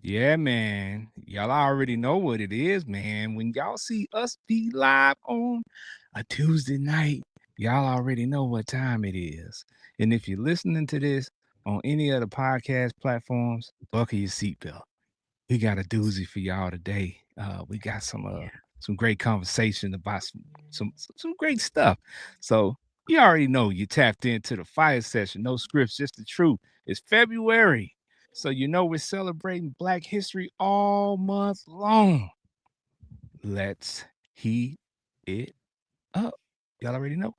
Yeah, man. Y'all already know what it is, man. When y'all see us be live on a Tuesday night, y'all already know what time it is. And if you're listening to this on any of the podcast platforms, buckle your seatbelt. We got a doozy for y'all today. We got some great conversation about some great stuff. So you already know you tapped into the fire session. No scripts, just the truth. It's February. So you know we're celebrating Black History all month long. Let's heat it up. Y'all already know.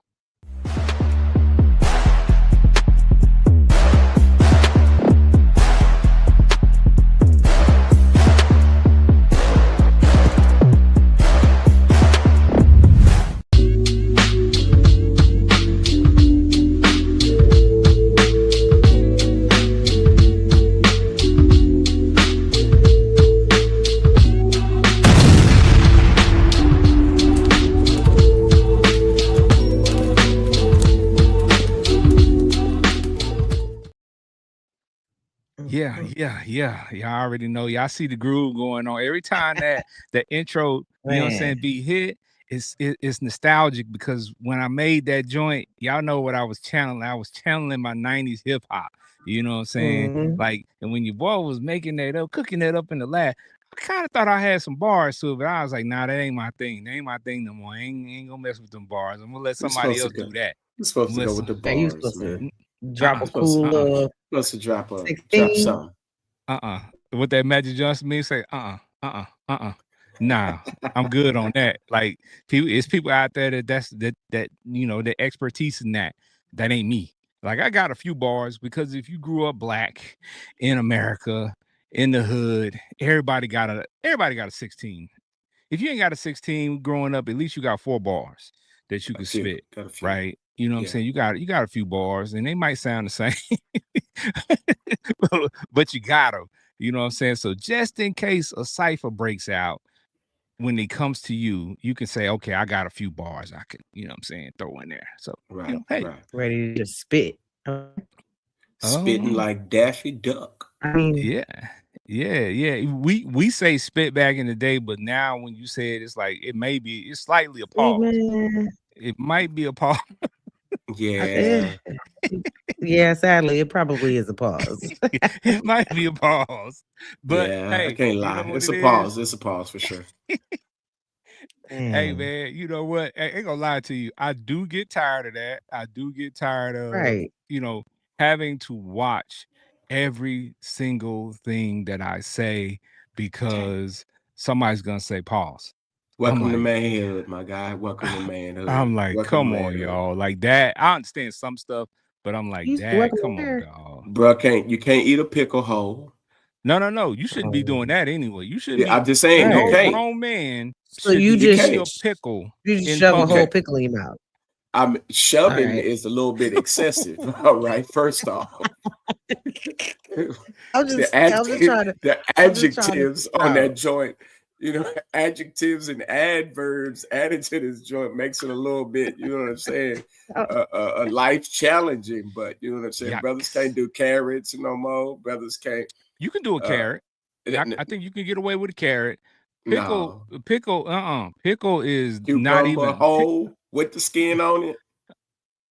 Yeah. Y'all already know. Y'all see the groove going on. Every time that the intro, you know what I'm saying, be hit, it's nostalgic because when I made that joint, y'all know what I was channeling. I was channeling my 90s hip hop. You know what I'm saying? Like, and when your boy was making that up, cooking that up in the lab, I kind of thought I had some bars to it, but I was like, nah, that ain't my thing. That ain't my thing no more. I ain't gonna mess with them bars. I'm gonna let somebody else do that. You're supposed to go with the you bars, supposed man. to drop a cool Supposed to drop 16. something. What that Magic Johnson means, say, nah, I'm good on that. Like, it's people out there that you know, the expertise in that ain't me. Like, I got a few bars because if you grew up Black in America, in the hood, everybody got a 16. If you ain't got a 16 growing up, at least you got 4 bars that you can spit, right? You know what I'm saying? You got a few bars, and they might sound the same, but you got them. You know what I'm saying? So just in case a cipher breaks out, when it comes to you, you can say, okay, I got a few bars I can, you know what I'm saying, throw in there. So, you know, hey. Ready to spit. Spitting like Daffy Duck. I mean, yeah. We say spit back in the day, but now when you say it, it's like it's slightly a pause. It might be a pause. Yeah. Yeah, sadly, it probably is a pause. It might be a pause. But hey, I can't lie. It's a pause. It's a pause for sure. Hey man, you know what? I ain't gonna lie to you. I do get tired of that. I do get tired of you know, having to watch every single thing that I say because somebody's gonna say pause. Welcome to manhood, my guy. Welcome to manhood. I'm like, come on, y'all. Like that. I understand some stuff, but I'm like, Dad, come on, dog. Bro, you can't eat a pickle whole. No. You shouldn't be doing that anyway. You shouldn't be. I'm just saying, no you can't. grown man. So you just eat a pickle. You just shove a whole pickle in your mouth. Shoving is a little bit excessive. All right, first off. The adjectives on that joint, you know, adjectives and adverbs added to this joint makes it a little bit, you know what I'm saying, life challenging. But you know what I'm saying, brothers can't do carrots no more. Brothers can't. You can do a carrot. I think you can get away with a carrot. Pickle is cucumber not even whole with the skin on it.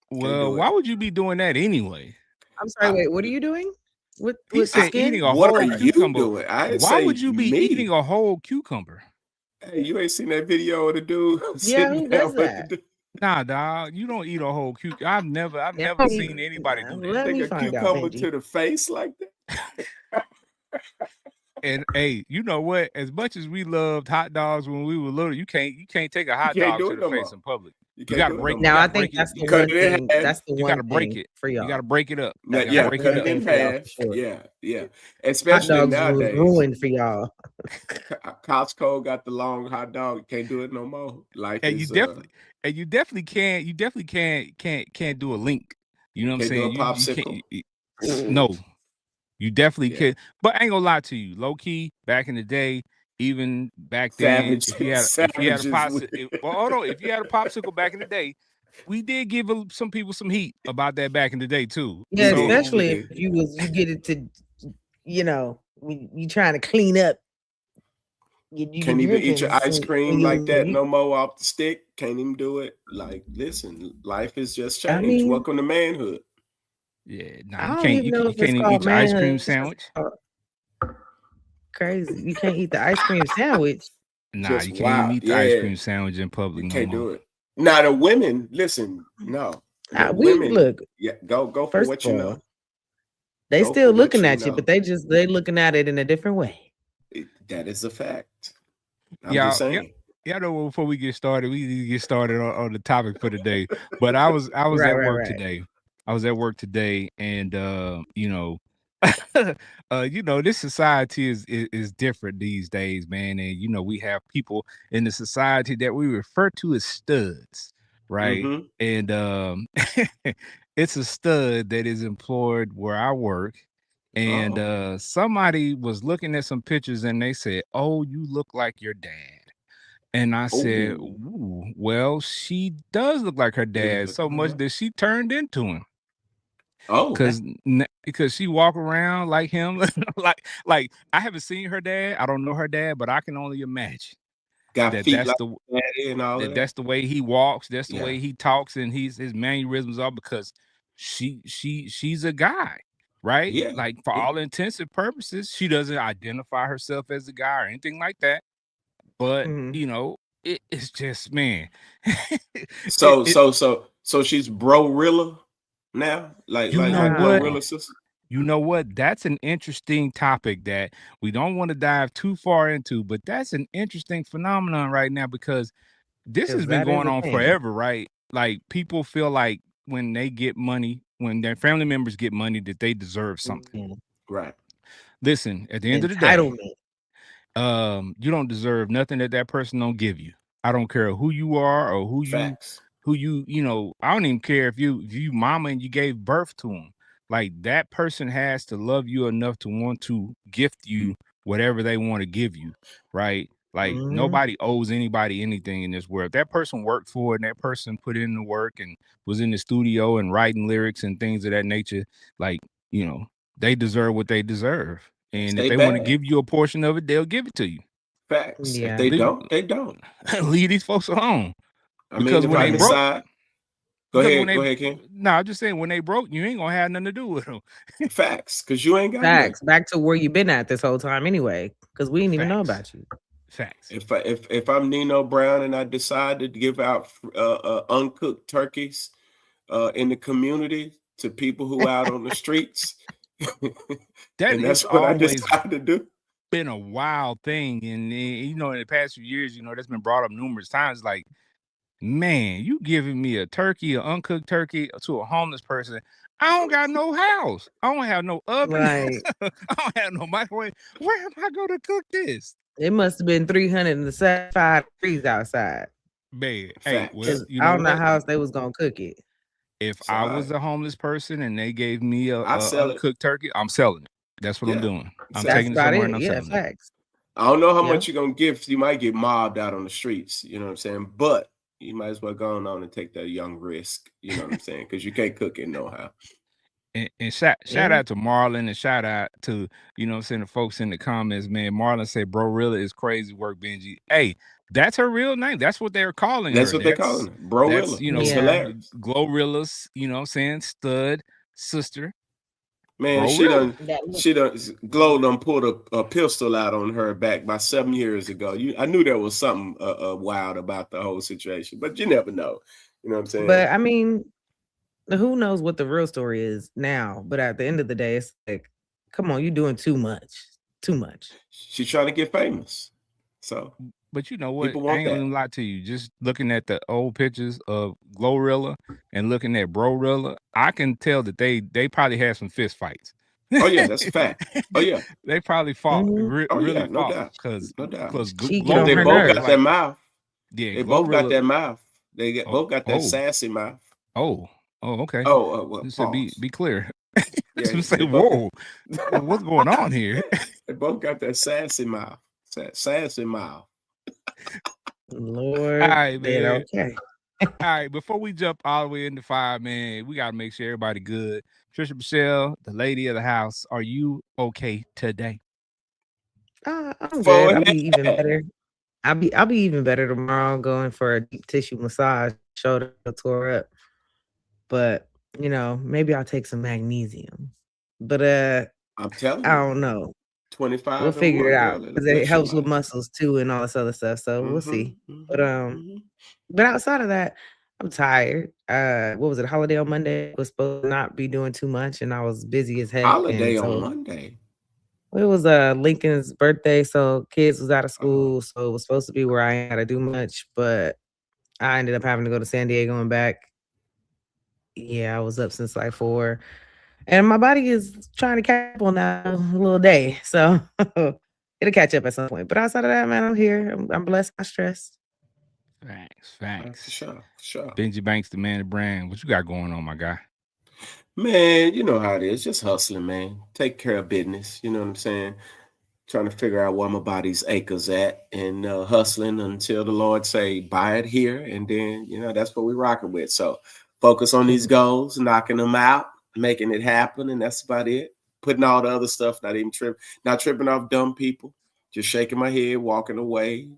Well, why would you be doing that anyway? I'm sorry. Wait, what are you doing? With the skin? Eating a what whole are cucumber. You doing? Why would you be eating a whole cucumber? Hey, you ain't seen that video of the dude? Yeah, who does that? Nah, dog, you don't eat a whole cucumber. I've never seen anybody do that. Let me find out, cucumber to the face like that. And hey, you know what? As much as we loved hot dogs when we were little, you can't take a hot dog to the face in public. You gotta break it. Now I think that's the one thing. That's the one thing. You gotta break it for y'all. You gotta break it up. Yeah, break it in half. Yeah. Especially hot dogs nowadays. Ruined for y'all. Costco got the long hot dog. You can't do it no more. Like you definitely can't. You definitely can't do a link. You know what I'm saying? Do a popsicle. No. You definitely could, but I ain't gonna lie to you. Low key, back in the day, even back then, if you had a popsicle back in the day, we did give some people some heat about that back in the day too. Yeah, so, especially if you get it to, you know, you trying to clean up. You Can't even eat your ice when cream you like that leave. no more off the stick. Can't even do it. Like, listen, life has just I changed. mean, Welcome to manhood. Yeah, nah, I you don't can't even you, know you if it's can't even called eat your ice manhood. cream It's just sandwich. crazy. You can't eat the ice cream sandwich. Nah, Just you can't even wow. eat the ice Yeah, cream sandwich in public you no can't more. do it. Now the women, listen, no. The We women, look. yeah, go for First what of you all, know. they Go still for what looking you at you, know. but they looking at it in a different way. That is a fact. I'm just Y'all, saying. y'all know before we get started, we need to get started on the topic for today. But I was Right, at right, work right. today. I was at work today, and this society is different these days, man. And we have people in the society that we refer to as studs, right? Mm-hmm. And it's a stud that is employed where I work. And Oh. somebody was looking at some pictures and they said, "Oh, you look like your dad." And I said, Oh. "Ooh, well, she does look like her dad so much that she turned into him Oh. because she walk around like him, like I haven't seen her dad. I don't know her dad, but I can only imagine Got that feet like daddy and all of that. that's the way he walks, that's the Yeah. way he talks, and his mannerisms are because she's a guy, right? Yeah. Like for Yeah. all intents and purposes, she doesn't identify herself as a guy or anything like that. But Mhm. it's just, man, it, So it so so so she's Bro-rilla now? you Like know like what? Wow. Glorilla sister? You know what? That's an interesting topic that we don't want to dive too far into, but that's an interesting phenomenon right now because this has Because been that is going a on thing. forever, right? Like people feel like when they get money, when their family members get money, that they deserve something. Mhm. Right. Listen, at the end of the day, Entitlement. you don't deserve nothing that person don't give you. I don't care who you are or Facts. I don't even care if you mama and you gave birth to them. Like that person has to love you enough to want to gift you whatever they want to give you, right? Like Mhm. nobody owes anybody anything in this world. If that person worked for it and that person put in the work and was in the studio and writing lyrics and things of that nature, like, you know, they deserve what they deserve. And if Stay they want to bad. give you a portion of it, they'll give it to you. Facts. If Yeah. they Leave don't, they don't. leave these folks alone. I mean, Because if when I they Yeah. broke, decide, because when go they ahead, King. no, I'm just saying when they broke, you ain't gonna have nothing to do with them. Facts, because you ain't got nothing. Facts. Back to where you been at this whole time anyway. Because we didn't even know Facts. about you. Facts. If I'm Nino Brown and I decide to give out uncooked turkeys in the community to people who out on the streets, That and is that's what I always decide to do. been a wild thing. And in the past few years, that's been brought up numerous times. Like, man, you giving me a turkey, an uncooked turkey to a homeless person. I don't got no house. I don't have no oven. Right. I don't have no microwave. Where am I gonna cook this? It must have been 375 degrees outside. Man, hey, well, Facts. Because you I know don't know what? how else they was gonna cook it. If So I was a homeless person and they gave me I a sell it. uncooked turkey, I'm selling it. That's what I'm Yeah, doing. I'm sell That's it. taking it about somewhere it. and I'm Yeah, selling it. facts. I don't know how Yeah. much you're gonna give. You might get mobbed out on the streets. You know what I'm saying? But you might as well go on and take that young risk. You know what I'm saying? Because you can't cook it no how. And shout Yeah. out to Marlon and shout out to, the folks in the comments, man. Marlon said, "Bro, really is crazy work, Benji." Hey, that's her real name. That's what they're calling That's her. what they calling it, That's Bro-rilla. It's Yeah. hilarious. Glorilla's, stud sister, Man, Bro. That look. Glow done pulled a pistol out on her back about 7 years ago. I knew there was something wild about the whole situation, but you never know. You know what I'm saying? But I mean, who knows what the real story is now? But at the end of the day, it's like, come on, you doing too much. Too much. She's trying to get famous. So But you know what? people I want ain't gonna that. even lie to you. Just looking at the old pictures of Glorilla and looking at Brorilla, I can tell that they probably had some fist fights. Oh, yeah, that's a fact. Oh, yeah. They probably fought, Mhm. Oh, really yeah, no fought, doubt. because No doubt. She get But on they her Glorilla both was got nerves. that like, mouth. yeah, They both got Glorilla. that mouth. Oh, Both got that oh, sassy mouth. oh, okay. Well, Just said pause. be clear. Yeah, Just say, they both got whoa, what's going on here? they both got that sassy mouth. Sassy mouth. All Lord, right, then man. okay. All right, before we jump all the way into 5, man, we gotta make sure everybody good. Trisha Michelle, the lady of the house, are you okay today? I'm Go good. I'll be even ahead. better. I'll be even better tomorrow. I'm going for a deep tissue massage. Shoulder tore up, but maybe I'll take some magnesium. But I'm telling I you, don't know. We'll 25 and figure it 1, out girl, it'll because it bless your helps with life. muscles too and all this other stuff. So we'll Mm-hmm, see. But mm-hmm, mm-hmm. but outside of that, I'm tired. What was it? Holiday on Monday was supposed to not be doing too much, and I was busy as heck. And Holiday on so Monday. it was Lincoln's birthday, so kids was out of Oh, school, so it was supposed to be where I ain't gotta do much, but I ended up having to go to San Diego and back. Yeah, I was up since like 4, and my body is trying to catch up on that little day, so it'll catch up at some point. But outside of that, man, I'm here. I'm blessed, not stressed. Facts, for facts. sure, for sure. Benji Banks, the man, the brand. What you got going on, my guy? Man, you know how it is. Just hustling, man. Take care of business. You know what I'm saying? Trying to figure out where my body's acres at and hustling until the Lord say, buy it here. And then, that's what we're rocking with. So focus on these goals, knocking them out, making it happen. And that's about it. Putting all the other stuff, not tripping off dumb people, just shaking my head, walking away,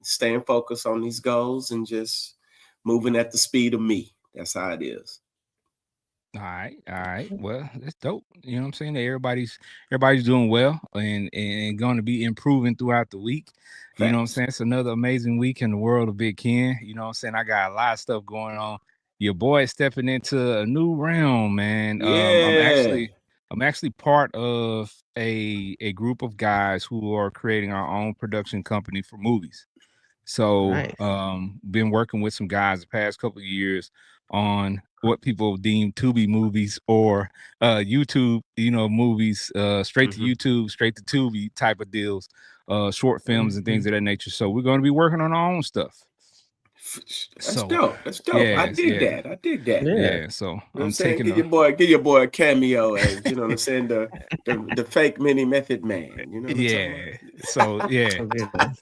staying focused on these goals and just moving at the speed of me. That's how it is. All right, all right. Well, that's dope. You know what I'm saying? Everybody's doing well and going to be improving throughout the week. You know what I'm Facts. saying? It's another amazing week in the world of Big Ken. You know what I'm saying? I got a lot of stuff going on. Your boy is stepping into a new realm, man. Yeah. I'm actually part of a group of guys who are creating our own production company for movies. So, Nice. been working with some guys the past couple of years on what people deem to be movies or YouTube, movies, straight to Mm-hmm. YouTube, straight to Tubi type of deals, short films and things Mhm. of that nature. So we're going to be working on our own stuff. That's So, dope. That's dope. I yes, dig yeah, that. I dig that. Yeah. yeah. So You know what I'm I'm saying? taking Give your boy a cameo as, you know what I'm saying, the fake mini method man. You know what I'm talking yeah. So yeah, Oh goodness.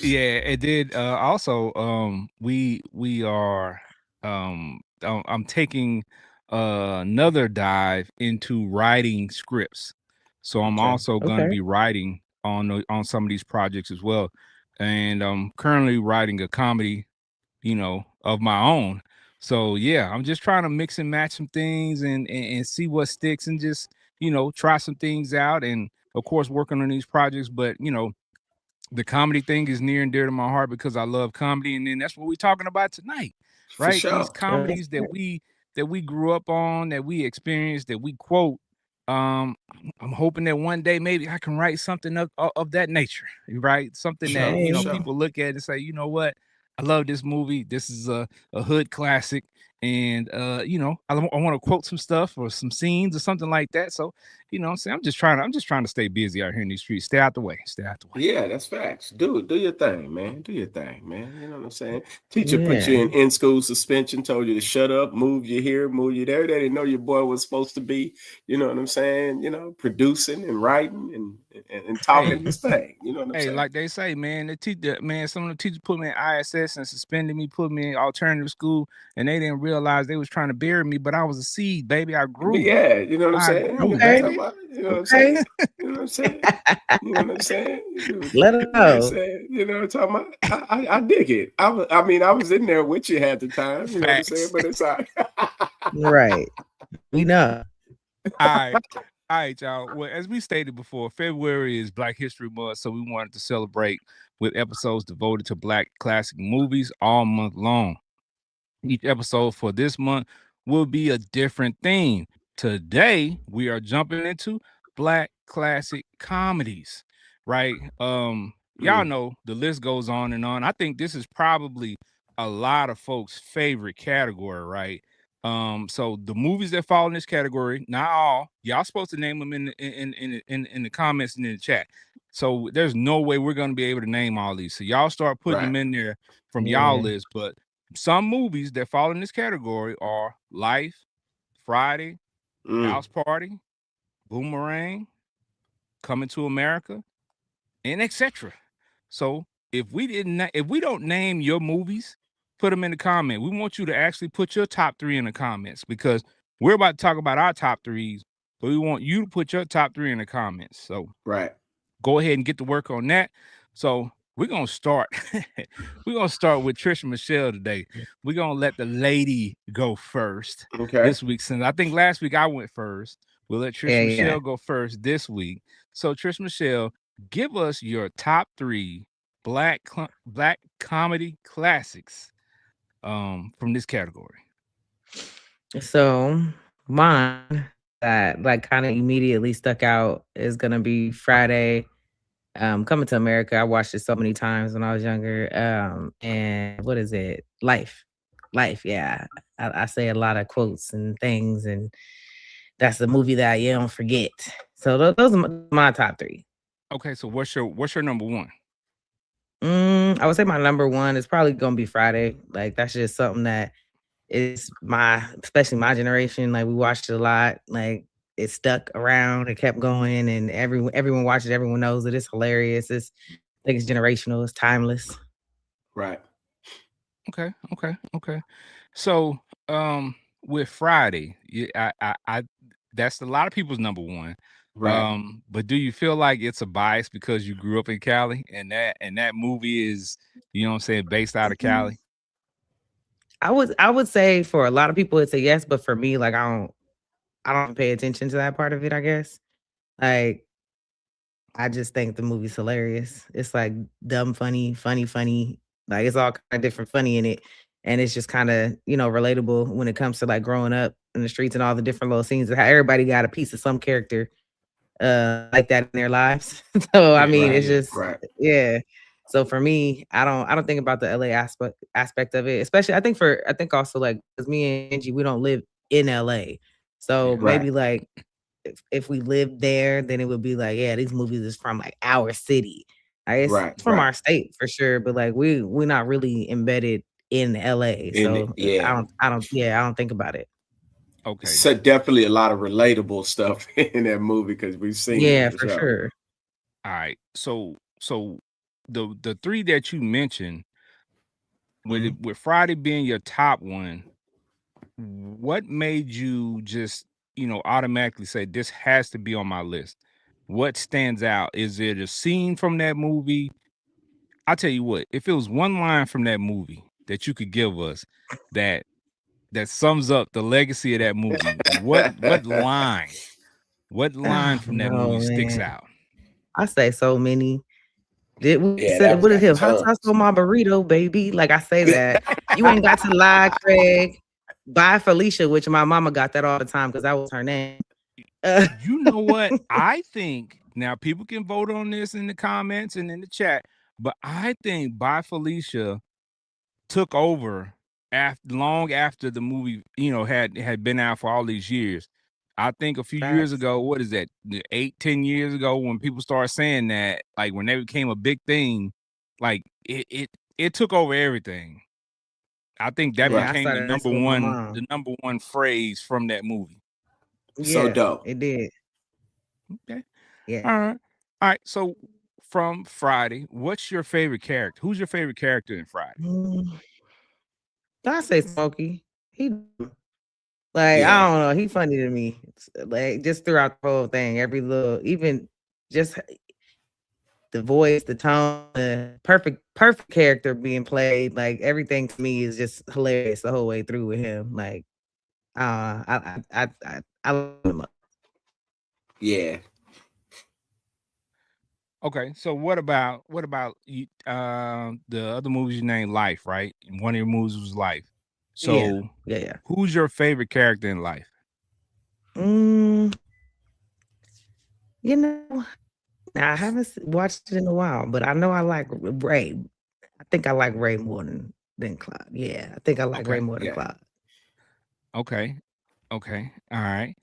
yeah, it did. Also, we are I'm taking another dive into writing scripts. So I'm Okay. also going to Okay. be writing on some of these projects as well. And I'm currently writing a comedy, of my own. So yeah, I'm just trying to mix and match some things and see what sticks and just, try some things out and of course working on these projects, but the comedy thing is near and dear to my heart because I love comedy, and then that's what we're talking about tonight, For right? These sure. Yes, comedies sir. that we grew up on, that we experienced, that we quote. Um, I'm hoping that one day maybe I can write something of that nature, right? For Something that sure. For Hey. sure. people look at and say, you know what, I love this movie. This is a hood classic, and I want to quote some stuff or some scenes or something like that. So what I'm saying, I'm just trying to stay busy out here in these streets. Stay out the way. Stay out the way. Yeah, that's facts. Do your thing, man. Do your thing, man. You know what I'm saying? Teacher put you Yeah. in school suspension, told you to shut up, move you here, move you there. They didn't know your boy was supposed to be, you know what I'm saying? Producing and writing and talking Hey, his thing. You know what I'm hey, saying? like they say, man, some of the teachers put me in ISS and suspended me, put me in alternative school, and they didn't realize they was trying to bury me, but I was a seed, baby. I But grew. yeah, you know what I'm I saying? You grew, know what I'm talking Okay. baby. about? You know what I'm Okay. saying? You know what I'm saying? You know what I'm saying? Let her You know what I'm know. saying? You know what I'm talking about? I dig it. I was in there with you at the time, you know what I'm saying? Facts. But it's all right. Right. We know. All right. All right, y'all. Well, as we stated before, February is Black History Month, so we wanted to celebrate with episodes devoted to Black classic movies all month long. Each episode for this month will be a different theme. Today, we are jumping into Black classic comedies, right? Y'all Mm, know the list goes on and on. I think this is probably a lot of folks' favorite category, right? So the movies that fall in this category, not all, y'all supposed to name them in the comments and in the chat. So there's no way we're gonna be able to name all these. So y'all start putting right. them in there from y'all Yeah. list, but some movies that fall in this category are Life, Friday, Mm, House Party, Boomerang, Coming to America, and etc. So if we don't name your movies, put them in the comment. We want you to actually put your top 3 in the comments because we're about to talk about our top 3s but we want you to put your top 3 in the comments. So right. go ahead and get to work on that. So we're gonna start. We're gonna start with Trish and Michelle today. We're gonna let the lady go first Okay. this week. Since I think last week I went first, we'll let Trish and Michelle go first this week. So Trish Michelle, give us your top 3 black comedy classics from this category. So mine that like kind of immediately stuck out is gonna be Friday. Coming to America. I watched it so many times when I was younger. And what is it? Life. Yeah, I say a lot of quotes and things, and that's the movie that you don't forget. So those are my top 3. Okay, so what's your number 1? I would say my number 1 is probably gonna be Friday. Like that's just something that is especially my generation. Like we watched it a lot. Like it stuck around. It kept going, and everyone watched it. Everyone knows it. It's hilarious. I think it's generational. It's timeless. Right. Okay. So, with Friday, I that's a lot of people's number 1. Right. But do you feel like it's a bias because you grew up in Cali and that movie is, you know what I'm saying, based out of Cali? I would say for a lot of people it's a yes, but for me, like I don't pay attention to that part of it, I guess. Like I just think the movie's hilarious. It's like dumb, funny. Like it's all kind of different funny in it. And it's just kind of, relatable when it comes to like growing up in the streets and all the different little scenes and how everybody got a piece of some character like that in their lives. So I Yeah, mean, Right. it's just Right. yeah. So for me, I don't think about the LA aspect of it, especially I think also like because me and Angie, we don't live in LA. So yeah. Right. maybe like if we lived there, then it would be like, yeah, these movies is from like our city. Like Right. it's from Right. our state for sure, but like we're not really embedded in LA. And So yeah, I don't think about it. Okay. so definitely a lot of relatable stuff in that movie because we've seen it Yeah, for for sure. sure. All right. So the 3 that you mentioned Mhm. with Friday being your top one, what made you just, automatically say this has to be on my list? What stands out? Is it a scene from that movie? I'll tell you what, if it was one line from that movie that you could give us that sums up the legacy of that movie, what line Oh from that movie no, sticks man. out? I say so many. Did we Yeah, said that what is got him? Hot sauce tons. on my burrito, baby. Like I say that. You ain't got to lie, Craig. Bye, Felicia, which my mama got that all the time because that was her name. You know what? I think now people can vote on this in the comments and in the chat, but I think By Felicia took over long after the movie, had been out for all these years. I think a few years Facts. ago, what is that, 8-10 years ago, when people started saying that, like when they became a big thing, like it took over everything. I think that Yeah, Right. I became the started number messing with my one, mom. phrase from that movie. So Yeah, dope. it did. Okay. Yeah. All right. All right. So from Friday, what's your favorite character? Who's your favorite character in Friday? Mm, I say Smokey. He like Yeah. I don't know. He funny to me. Like just throughout the whole thing, every little, even just the voice, the tone, the perfect character being played. Like everything to me is just hilarious the whole way through with him. Like I love him. Yeah. Okay. So what about you, the other movies you named Life, right? And one of your movies was Life. Yeah, So yeah. who's your favorite character in Life? Mm, you know, I haven't watched it in a while, but I know I like Ray. I think I like Ray more than Cloud. Yeah, I think I like Ray Okay. more than Yeah. Cloud. Okay. Okay. All right.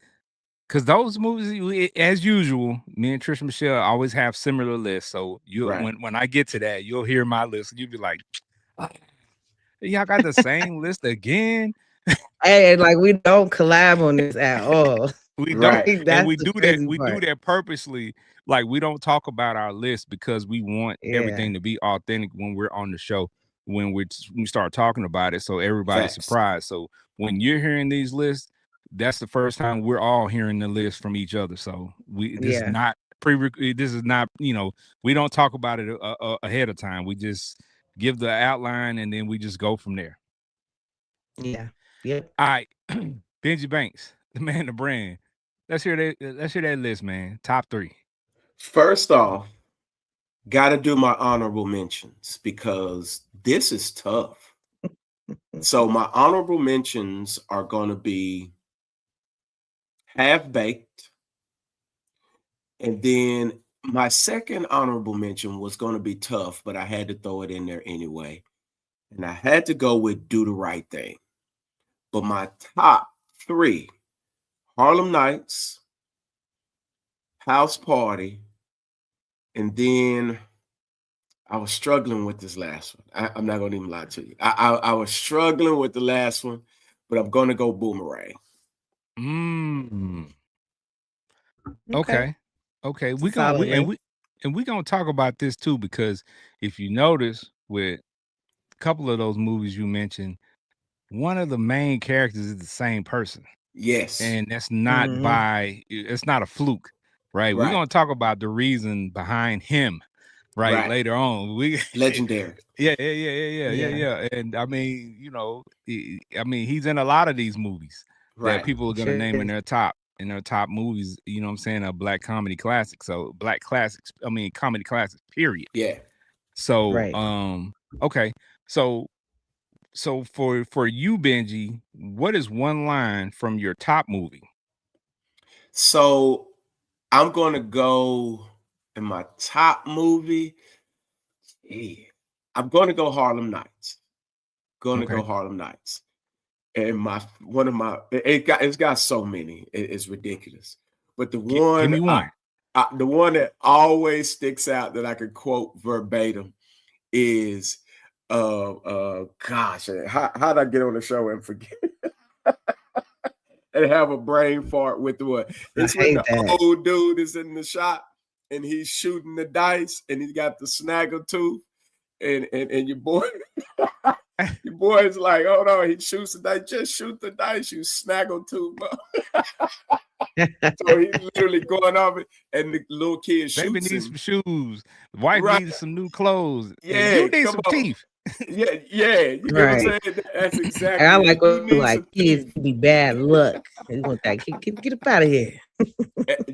Because those movies, as usual, me and Trish Michelle always have similar lists. So Right. when I get to that, you'll hear my list and you'll be like, "Ah, y'all got the same list again." Hey, like we don't collab on this at all. We don't, Right. Like and that's the crazy we do part. that purposely. Like we don't talk about our list because we want Yeah. everything to be authentic when we're on the show. When we start talking about it, so everybody's Facts. surprised. So when you're hearing these lists, that's the first time we're all hearing the list from each other. So this is Yeah. not this is not, we don't talk about it ahead of time. We just give the outline and then we just go from there. Yeah. Yep. All right. Benji Banks, the man, the brand. Let's hear that list, man. Top 3. First off, got to do my honorable mentions because this is tough. So my honorable mentions are going to be Half Baked, and then my second honorable mention was going to be tough, but I had to throw it in there anyway. And I had to go with Do the Right Thing. But my top 3, Harlem Nights, House Party, and then I was struggling with this last one. I'm not going to even lie to you. I was struggling with the last one, but I'm going to go Boomerang. Okay. We're gonna talk about this too, because if you notice with a couple of those movies you mentioned, one of the main characters is the same person. Yes. And that's not it's not a fluke, right? We're gonna talk about the reason behind him later on. Legendary. Yeah. And I mean, he's in a lot of these movies that people are gonna name in their top movies, you know what I'm saying, a black comedy classic. So black classics, comedy classics, period. Yeah. So okay. So for you, Benji, what is one line from your top movie? So I'm gonna go in my top movie. I'm gonna go Harlem Nights. Go Harlem Nights. And it's got so many. It's ridiculous. But the one, give me one. The one that always sticks out that I could quote verbatim is gosh, how'd I get on the show and forget and have a brain fart with what? It's when the old dude is in the shop and he's shooting the dice and he's got the snaggle tooth and your boy your boy is like, oh no, he shoots the dice, just shoot the dice, you snaggle tooth. So he's literally going off it, and the little kid shoots. Baby needs some shoes. The wife needs some new clothes. Yeah, you need some teeth. Yeah. You know what I'm saying? That's exactly. I like when like kids be bad luck. You want that kid, get up out of here.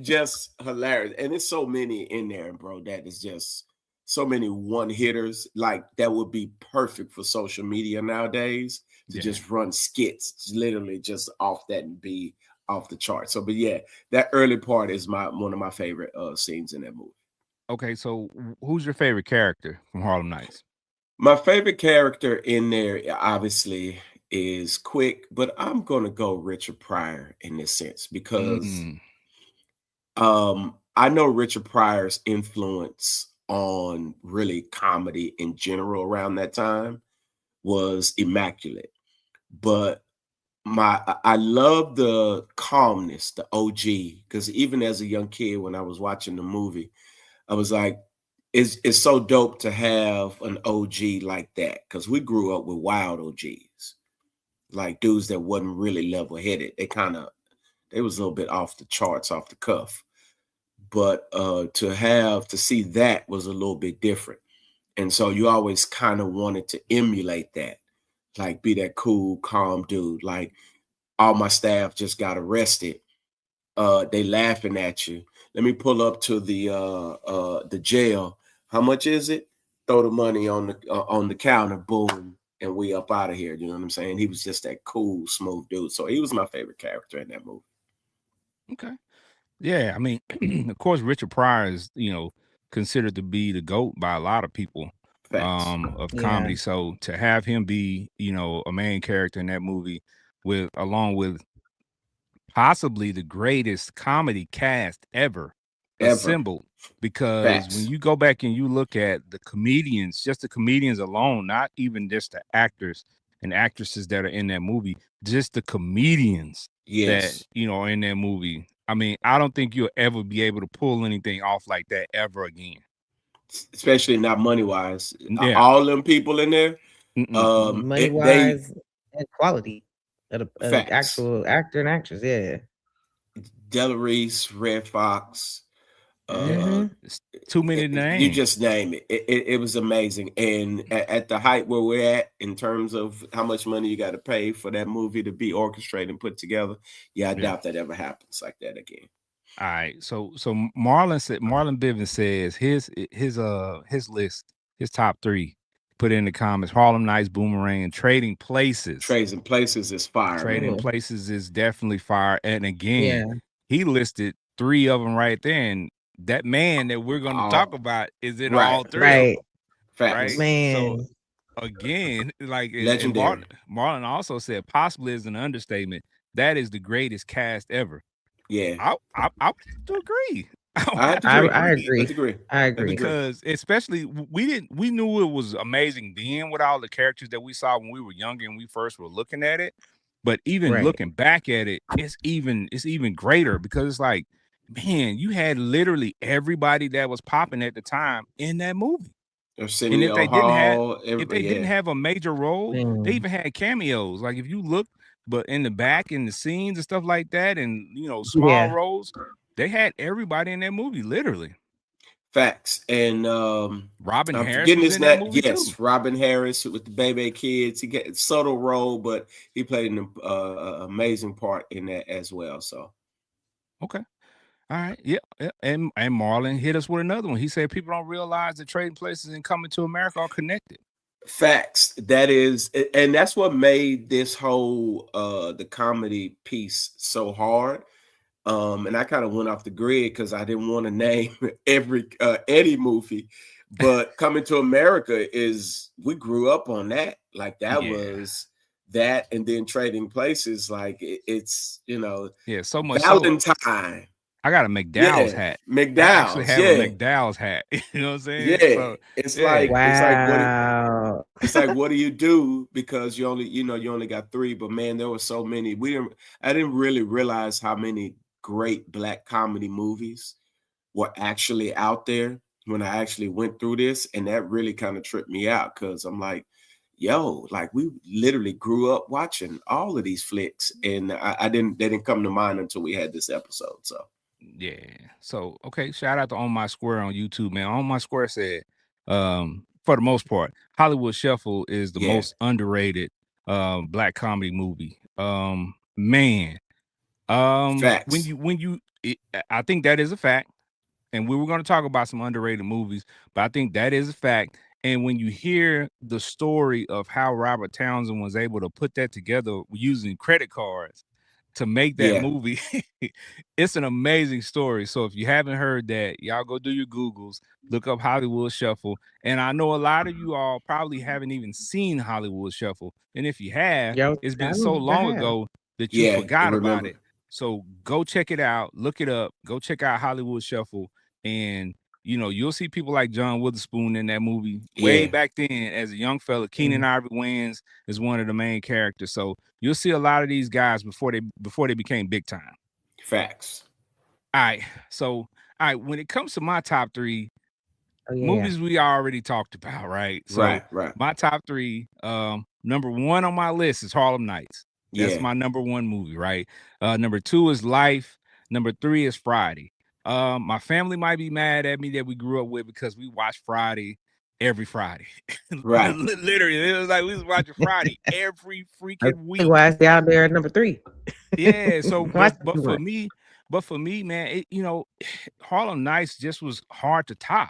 Just hilarious, and there's so many in there, bro. That is just so many one hitters. Like that would be perfect for social media nowadays to just run skits, literally just off that and be off the chart. So, but yeah, that early part is one of my favorite scenes in that movie. Okay, so who's your favorite character from Harlem Nights? My favorite character in there, obviously, is Quick, but I'm gonna go Richard Pryor in this sense because I know Richard Pryor's influence on really comedy in general around that time was immaculate, but I love the calmness, the OG, because even as a young kid, when I was watching the movie, I was like, it's so dope to have an OG like that, because we grew up with wild OGs, like dudes that wasn't really level-headed. They was a little bit off the charts, off the cuff. But to see that was a little bit different. And so you always kind of wanted to emulate that, like be that cool, calm dude. Like, all my staff just got arrested. They laughing at you. Let me pull up to the jail. How much is it? Throw the money on the counter. Boom, and we up out of here. You know what I'm saying? He was just that cool, smooth dude. So he was my favorite character in that movie. Okay. Yeah, I mean, of course, Richard Pryor is considered to be the GOAT by a lot of people of comedy. So to have him be a main character in that movie along with possibly the greatest comedy cast ever assembled, because when you go back and you look at the comedians, just the comedians alone, not even just the actors and actresses that are in that movie, just the comedians that are in that movie. I mean, I don't think you'll ever be able to pull anything off like that ever again. Especially not money-wise. All them people in there, money-wise and quality. An Facts. actual actor and actress. Yeah. Delarice, Red Fox, Yeah, uh, Mm-hmm. it's too many you names. just name it. It was amazing. And at the height where we're at in terms of how much money you got to pay for that movie to be orchestrated and put together, yeah, I Yeah. doubt that ever happens like that again. All right. So Marlon Bivens says his list, his top three, put in the comments. Harlem Nights, Boomerang, and Trading Places. Trades and Places is fire, Trading man. Cool. Places is definitely fire. And again, Yeah. he listed three of them right there. And that man that we're going to talk All about is in right. all three of Right. them. Right. Facts. So Man. again, like and Legendary. Marlon also said possibly is an understatement. That is the greatest cast ever. Yeah. I would have to agree. I would I have have to to I agree. I agree Let's agree. agree. I Let's agree. agree. because especially we knew it was amazing then with all the characters that we saw when we were younger and we first were looking at it. But even Right. looking back at it, it's even greater because it's like, man, you had literally everybody that was popping at the time in that movie. And Arsenio Hall, if they everybody, didn't yeah. have a major role, they Man. even had cameos. Like if you look, but in the back in the scenes and stuff like that, and small Yeah. roles, they had everybody in that movie, literally. Facts. And Robin I'm Harris forgetting was his in that name. movie too. Yes, Robin Harris with the baby kids. He got a subtle role, but he played an amazing part in that as well. So Okay. All right. Yeah. And Marlon hit us with another one. He said people don't realize that Trading Places and Coming to America are connected. facts. That is, and that's what made this whole the comedy piece so hard. And I kind of went off the grid because I didn't want to name every Eddie movie, but Coming to America is we grew up on that. Like that Yeah. was that, and then Trading Places. Like it's Yeah. So much so Valentine. I got a McDowell's Yeah, hat. I actually McDowell's. have a Yeah, McDowell's hat. You know what I'm saying? yeah. So It's yeah. like Wow. it's like what do you do because you only got three, but man, there were so many. I didn't really realize how many great black comedy movies were actually out there when I actually went through this, and that really kind of tripped me out because I'm like, yo, like we literally grew up watching all of these flicks, and they didn't come to mind until we had this episode. So Yeah. So okay, shout out to On My Square on YouTube, man. On My Square said, for the most part, Hollywood Shuffle is the yeah, most underrated black comedy movie. Man. When facts. I think that is a fact. And we were going to talk about some underrated movies, but I think that is a fact. And when you hear the story of how Robert Townsend was able to put that together using credit cards to make that Yeah, movie, it's an amazing story. So if you haven't heard that, y'all go do your Googles, look up Hollywood Shuffle. And I know a lot of you all probably haven't even seen Hollywood Shuffle. And if you have, Yo, it's I been so don't think I long have. ago that you yeah. I forgot about remember. it. So go check it out, look it up, go check out Hollywood Shuffle, and you'll see people like John Witherspoon in that movie. Way Yeah, back then, as a young fella, Keenan Mm. Ivory Wayans is one of the main characters. So you'll see a lot of these guys before they became big time. facts. All right. So all right, when it comes to my top three Oh yeah. movies we already talked about, right? So Right. my top three, number one on my list is Harlem Nights. That's Yeah, my number one movie, right? Number two is Life. Number three is Friday. My family might be mad at me that we grew up with because we watched Friday every Friday. right. Literally, it was like we was watching Friday every That's freaking probably why week. it's out there at number 3. Yeah. So, Watch but it too much. but for me, man, Harlem Nights just was hard to top.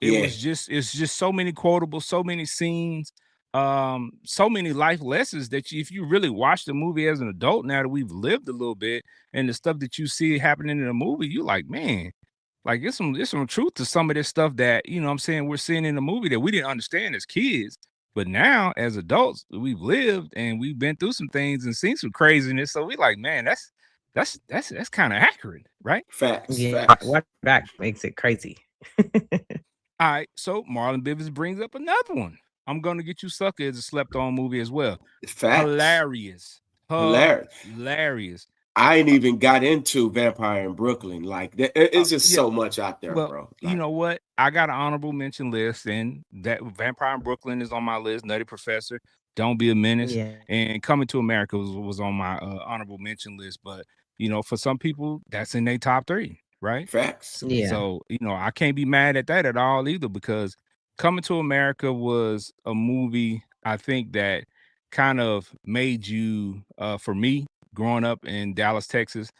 Yeah, It's just so many quotables, so many scenes, so many life lessons that if you really watch the movie as an adult, now that we've lived a little bit, and the stuff that you see happening in the movie, you like, man, like there's some truth to some of this stuff that what I'm saying, we're seeing in the movie that we didn't understand as kids, but now as adults we've lived and we've been through some things and seen some craziness, so we like, man, that's kind of accurate, right? facts. Yeah, Facts. watch it back makes it crazy. All right, so Marlon Bivens brings up another one. I'm Gonna Get You Sucker is a slept-on movie as well. Facts. Hilarious. Hilarious. Hilarious. I ain't even got into Vampire in Brooklyn. Like it's just Yeah, so much out there, well, bro. you Like know what? I got an honorable mention list, and that Vampire in Brooklyn is on my list. Nutty Professor. Don't Be a Menace, Yeah. and Coming to America was on my honorable mention list. But for some people, that's in their top three, right? Facts. Yeah. So I can't be mad at that at all either, because Coming to America was a movie, I think, that kind of made you, for me, growing up in Dallas, Texas,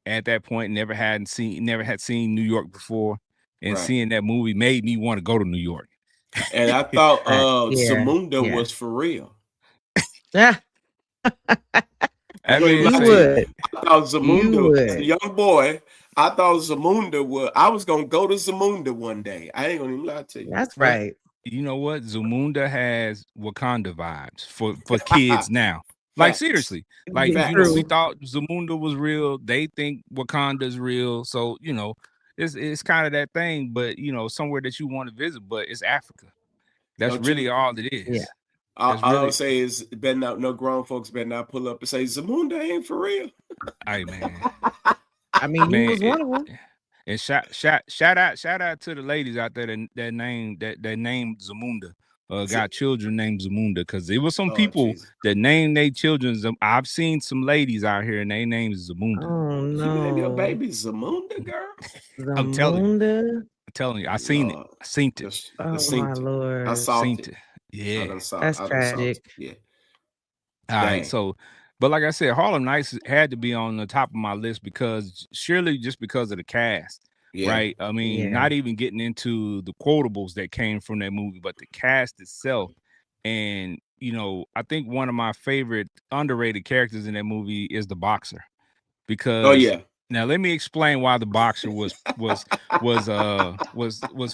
at that point, never had seen New York before, and Right. seeing that movie made me want to go to New York. And I thought Yeah. Zamunda Yeah. was for real. Ah, I I ain't mean, you lie to say, you. would. I thought You Zamunda, as a would. young boy, I thought Zamunda was. I was gonna go to Zamunda one day. I ain't gonna even lie to you. That's well, right. you know what? Zamunda has Wakanda vibes for kids now. Like, Facts. seriously, like, we Facts. True. thought Zamunda was real. They think Wakanda's real. So it's kind of that thing, but somewhere that you want to visit, but it's Africa. That's Don't you? really all it Yeah. is. All That's I'll really, say is, better not, no grown folks better not pull up and say Zamunda ain't for real. hey man, I mean, you man. was one of them. And shout out to the ladies out there that named Zamunda. Got children named Zamunda, because there was some Lord people Jesus. that named their children. I've seen some ladies out here and they name is Zamunda. Oh You name your no. baby Zamunda, girl? I'm telling you, Zamunda. I seen it. Lord. I seen it. Just Oh seen my it. I lord. saw Seen it. it. Yeah. That's I done saw it. tragic. Yeah. All right. Dang. So, but like I said, Harlem Nights had to be on the top of my list, because surely just because of the cast, Yeah. right? I mean, Yeah. not even getting into the quotables that came from that movie, but the cast itself. And I think one of my favorite underrated characters in that movie is the boxer, Oh because yeah. now let me explain why the boxer was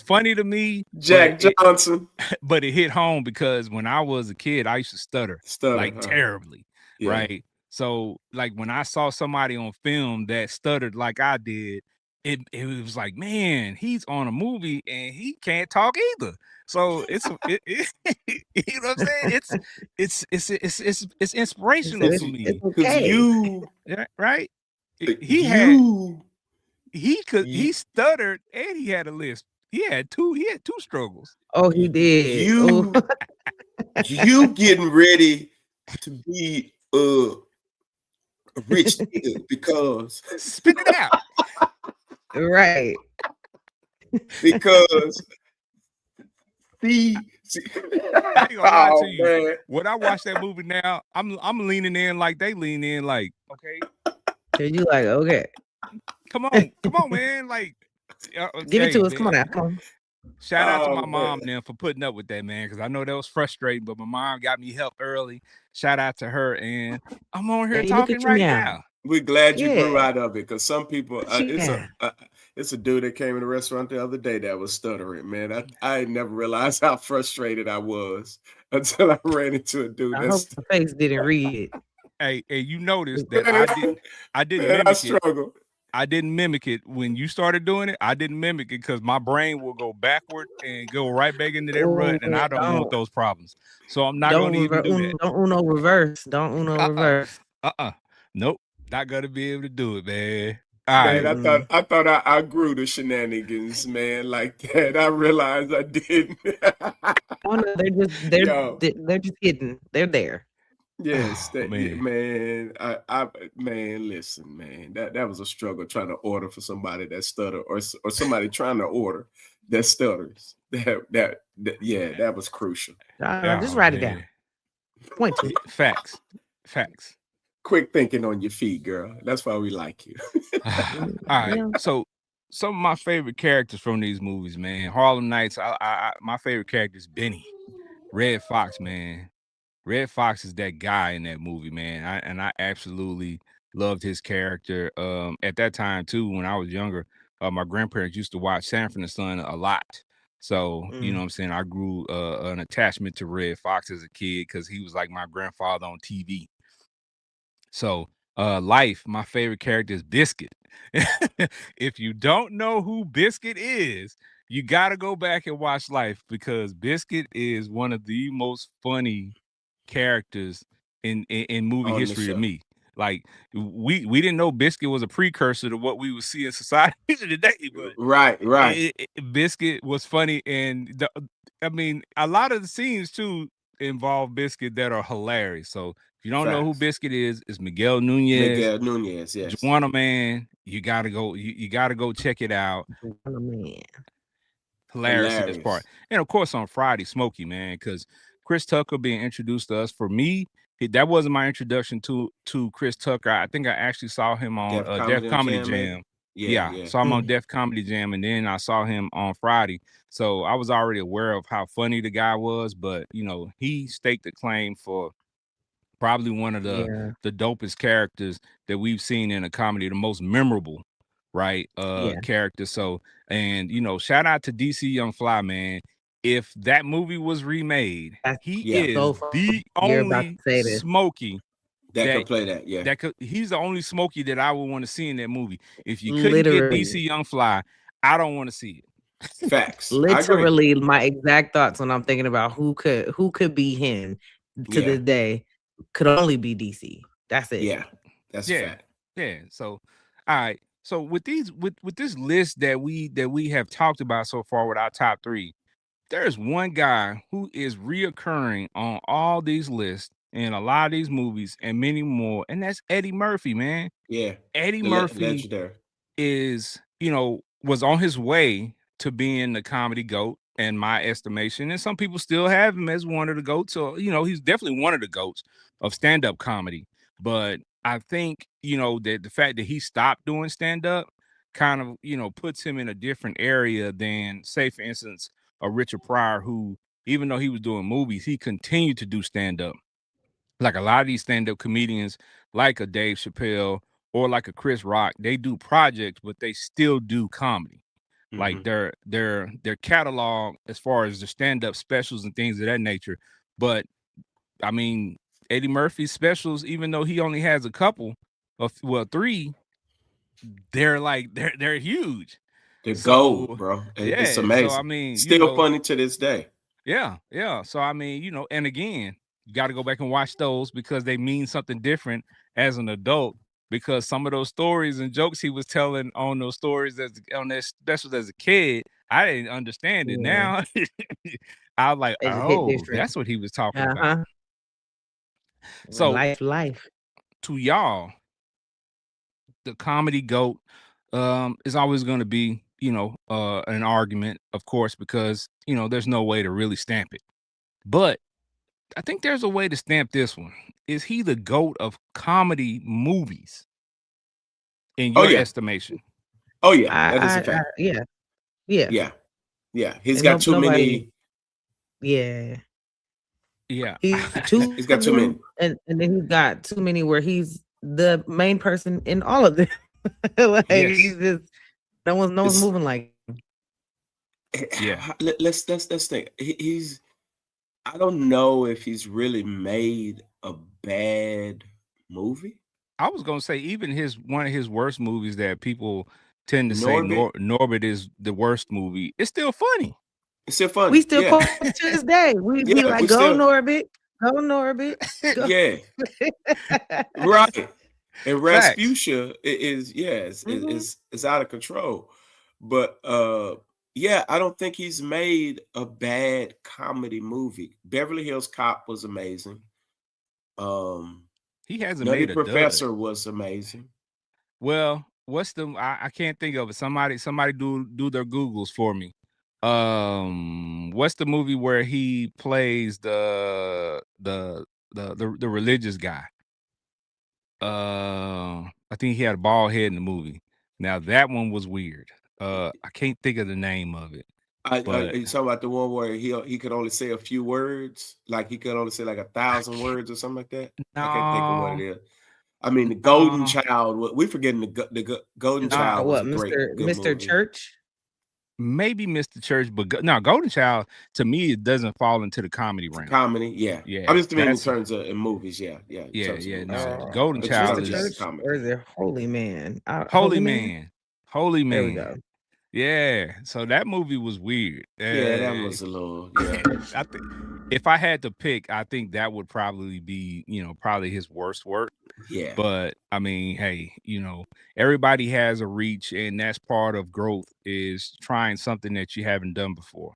funny to me, Jack Johnson. but it hit home because when I was a kid, I used to stutter like terribly, Yeah. right? So, like, when I saw somebody on film that stuttered like I did, it was like, man, he's on a movie and he can't talk either. So you know what I'm saying? It's inspirational for It's me, Cause okay. you right? He you stuttered and he had a lisp. He had two struggles. Oh, he did. Oh, you getting ready to be a rich nigga because Spit it out. right. because I ain't gonna lie to you. man. When I watch that movie now, I'm leaning in like they lean in, like, okay, So you like, okay. come on, man. Like, Give it hey, to us. Come on man. now. Come on. Shout out to my Oh, mom man. then for putting up with that, man, because I know that was frustrating, but my mom got me help early. Shout out to her, and I'm on here Hey, look talking at you right now. now. We're glad you grew Yeah. out of it, because some people it's a dude that came in the restaurant the other day that was stuttering, man. I never realized how frustrated I was until I ran into a dude I hope that's the face didn't read it. Hey, you noticed that man, I didn't man, I mimic it. struggle. I didn't mimic it when you started doing it. I didn't mimic it because my brain will go backward and go right back into that Oh, rut, and I don't want don't those problems. So I'm not going don't to even reverse. do that. Don't uno reverse. Don't uno Uh-uh. reverse. Nope. Not going to be able to do it, man. All Man, right. I thought I grew the shenanigans, man, like that. I realized I didn't. Oh no, Yo. they're just hidden. They're there. Yes, Oh, man. man. I man, listen, man. That was a struggle trying to order for somebody that stutter, or somebody trying to order that stutters. Yeah, that was crucial. Just Oh, write it down. man. Point to it. Facts. Quick thinking on your feet, girl. That's why we like you. All right. Yeah. So some of my favorite characters from these movies, man. Harlem Nights. My favorite character is Benny, Red Fox, man. Red Fox is that guy in that movie, man. I absolutely loved his character. At that time too, when I was younger, my grandparents used to watch Sanford and Son a lot. So, you know what I'm saying? I grew an attachment to Red Fox as a kid because he was like my grandfather on TV. So, Life, my favorite character is Biscuit. If you don't know who Biscuit is, you got to go back and watch Life, because Biscuit is one of the most funny characters in movie On the history to show. me. Like, we didn't know Biscuit was a precursor to what we would see in society today, but Right. Biscuit was funny, and I mean, a lot of the scenes too. involve Biscuit that are hilarious. So if you don't know who Facts. Biscuit is, it's Miguel Nunez. Miguel Nunez, yes. Juana, man, you gotta go. You gotta go check it out. Oh, man. Hilarious in this part, Hilarious. and of course on Friday, Smokey, man, because Chris Tucker being introduced to us. For me, that wasn't my introduction to Chris Tucker. I think I actually saw him on Def Comedy Jam. Yeah, Yeah, yeah. saw him on Def Comedy Jam, and then I saw him on Friday. So I was already aware of how funny the guy was, but he staked a claim for probably one of the Yeah. dopest characters that we've seen in a comedy, the most memorable, right? Yeah. Character. So, and shout out to DC Young Fly, man. If that movie was remade, That's he Yeah. is so funny. the You're about to only say this. Smokey That that could play that, yeah. he's the only Smokey that I would want to see in that movie. If you couldn't get Literally. DC Young Fly, I don't want to see it. Facts. I agree. Literally, my exact thoughts when I'm thinking about who could be him to Yeah. this day could only be DC. That's it. Yeah. That's a fact. Yeah. So, all right. So with this list that we have talked about so far with our top 3, there's one guy who is reoccurring on all these lists in a lot of these movies and many more, and that's Eddie Murphy, man. Yeah. Eddie The Murphy legendary. is, was on his way to being the comedy GOAT in my estimation. And some people still have him as one of the GOATs. So, he's definitely one of the GOATs of stand-up comedy. But I think, that the fact that he stopped doing stand-up kind of, puts him in a different area than, say, for instance, a Richard Pryor, who, even though he was doing movies, he continued to do stand-up. Like a lot of these stand-up comedians, like a Dave Chappelle or like a Chris Rock, they do projects, but they still do comedy. Like their catalog as far as the stand-up specials and things of that nature. But I mean, Eddie Murphy's specials, even though he only has a couple of 3, they're huge. The So gold, bro. yeah, It's amazing. so I mean, still funny to this day. Yeah. So I mean, and again, you got to go back and watch those because they mean something different as an adult. Because some of those stories and jokes he was telling on those stories on their specials as a kid, I didn't understand it. Yeah. Now I was like, They just hit oh, different. that's what he was talking about. So life. To y'all, the comedy GOAT is always going to be, an argument, of course, because there's no way to really stamp it. But I think there's a way to stamp this one. Is he the GOAT of comedy movies in your estimation? Oh yeah, that is a fact. Yeah. He's got too many. Yeah. He's got too many, and then he's got too many where he's the main person in all of them. He's just no one's moving like him. Yeah. Let's think. He's. I don't know if he's really made a bad movie. I was gonna say even one of his worst movies that people tend to say Norbit is the worst movie. It's still funny. It's still funny. We still quote to this day. We be like, go Norbit, go Norbit. Go. Yeah. Right. And Rasputia is out of control. But I don't think he's made a bad comedy movie. Beverly Hills Cop was amazing. He hasn't Nutty made a Professor dud. was amazing. Well, what's I can't think of it. Somebody do their Googles for me. What's the movie where he plays the religious guy? I think he had a bald head in the movie. Now that one was weird. I can't think of the name of it. You talking about the one where he could only say a few words, like he could only say like 1,000 words or something like that? No. I can't think of what it is. I mean, the Golden Child. We forgetting the Golden Child. What, Mr. Church? Maybe Mr. Church, but Golden Child to me it doesn't fall into the comedy realm. Comedy, yeah. I'm just meaning in terms of in movies, yeah. No, Golden Child is comedy. Or is it Holy Man? Holy Man. There we go. Yeah, so that movie was weird. Yeah, that was a little. Yeah, I think if I had to pick, I think that would probably be, probably his worst work. Yeah, but I mean, hey, everybody has a reach, and that's part of growth is trying something that you haven't done before.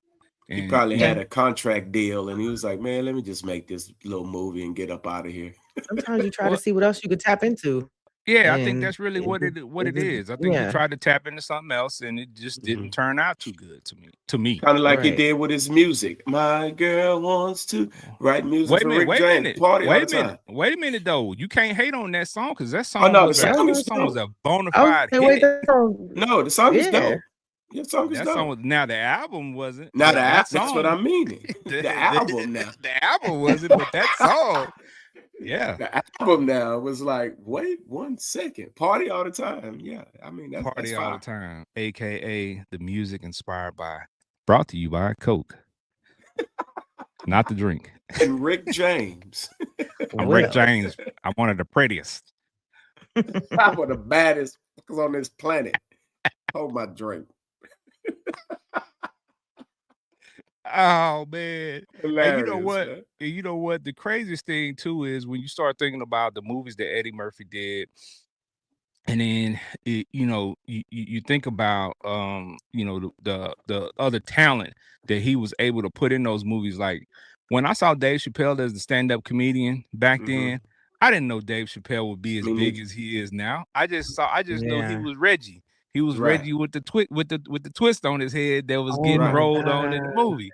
He probably had a contract deal, and he was like, "Man, let me just make this little movie and get up out of here." Sometimes you try to see what else you could tap into. Yeah, I think that's really what it is. I think he tried to tap into something else, and it just didn't turn out too good to me. Kind of like he did with his music. My girl wants to write music for Rick James. Party all the time. Wait a minute, though. You can't hate on that song because that song was a bona fide hit. No, the song is dope. Your song is dope. Now the album wasn't. Now that's what I'm meaning. The album now. The album wasn't, but that song. Yeah, the album now was like, wait 1 second, party all the time. Yeah, I mean that's party all the time, aka the music inspired by, brought to you by Coke, not the drink. And Rick James. I'm Rick James. I'm one of the prettiest. I'm one of the baddest on this planet. Hold my drink. Oh man. Hilarious, and you know what? Man. And you know what? The craziest thing too is when you start thinking about the movies that Eddie Murphy did, and then you think about the other talent that he was able to put in those movies. Like when I saw Dave Chappelle as the stand-up comedian back then, I didn't know Dave Chappelle would be as big as he is now. I just knew he was Reggie. He was Reggie with the twist on his head that was getting rolled on in the movie.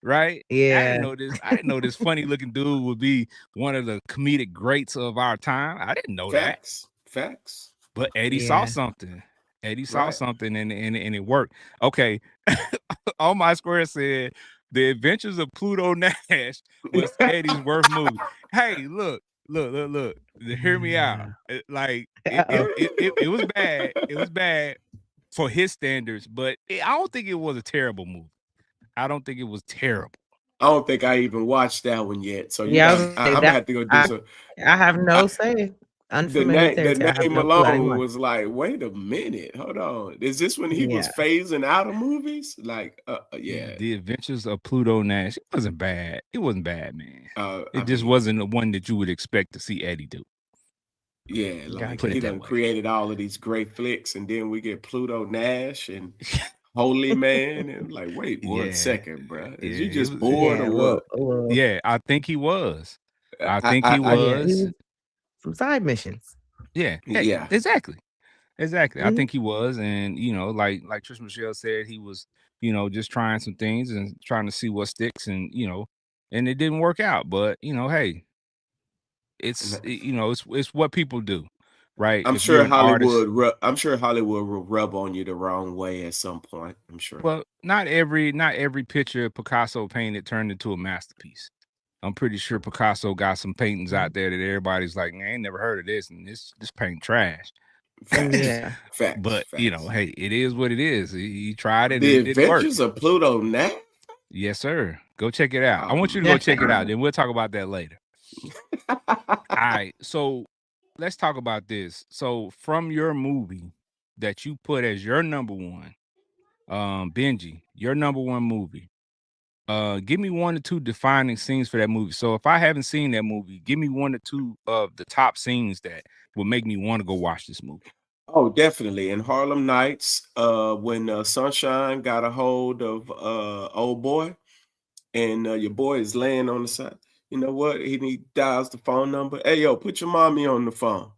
Right? Yeah. I didn't know this funny looking dude would be one of the comedic greats of our time. I didn't know Facts. But Eddie saw something. Eddie saw something and it worked. Okay. On My Square said The Adventures of Pluto Nash was Eddie's worst movie. Hey, look. Hear me out. Like it was bad. It was bad for his standards, but I don't think it was a terrible movie. I don't think it was terrible. I don't think I even watched that one yet. So I'm gonna have to go do some. I have no say. The name alone was like, wait a minute, hold on. Is this when he was phasing out of movies? Like, yeah. The Adventures of Pluto Nash. It wasn't bad. It wasn't bad, man. It just wasn't the one that you would expect to see Eddie do. Yeah, like he done created all of these great flicks, and then we get Pluto Nash and Holy Man, and like, wait 1 second, bro. Is you just bored or what? Yeah, I think he was. I think he was. Some side missions. Yeah, exactly. I think he was, and like Trish Michelle said, he was, just trying some things and trying to see what sticks, and and it didn't work out. But hey, it's what people do, right? I'm sure Hollywood will rub on you the wrong way at some point. I'm sure. Well, not every picture Picasso painted turned into a masterpiece. I'm pretty sure Picasso got some paintings out there that everybody's like, man, I ain't never heard of this, and this paint trash. Yeah, but hey, it is what it is. He tried it. The Adventures of Pluto Nash. Yes, sir. Go check it out. I want you to go check it out. Then we'll talk about that later. All right. So let's talk about this. So from your movie that you put as your number one, Benji, your number one movie. Give me 1 or 2 defining scenes for that movie. So if I haven't seen that movie, give me 1 or 2 of the top scenes that would make me want to go watch this movie. Oh, definitely. In Harlem Nights, when Sunshine got a hold of old boy, and your boy is laying on the side. You know what? He dials the phone number. Hey, yo, put your mommy on the phone.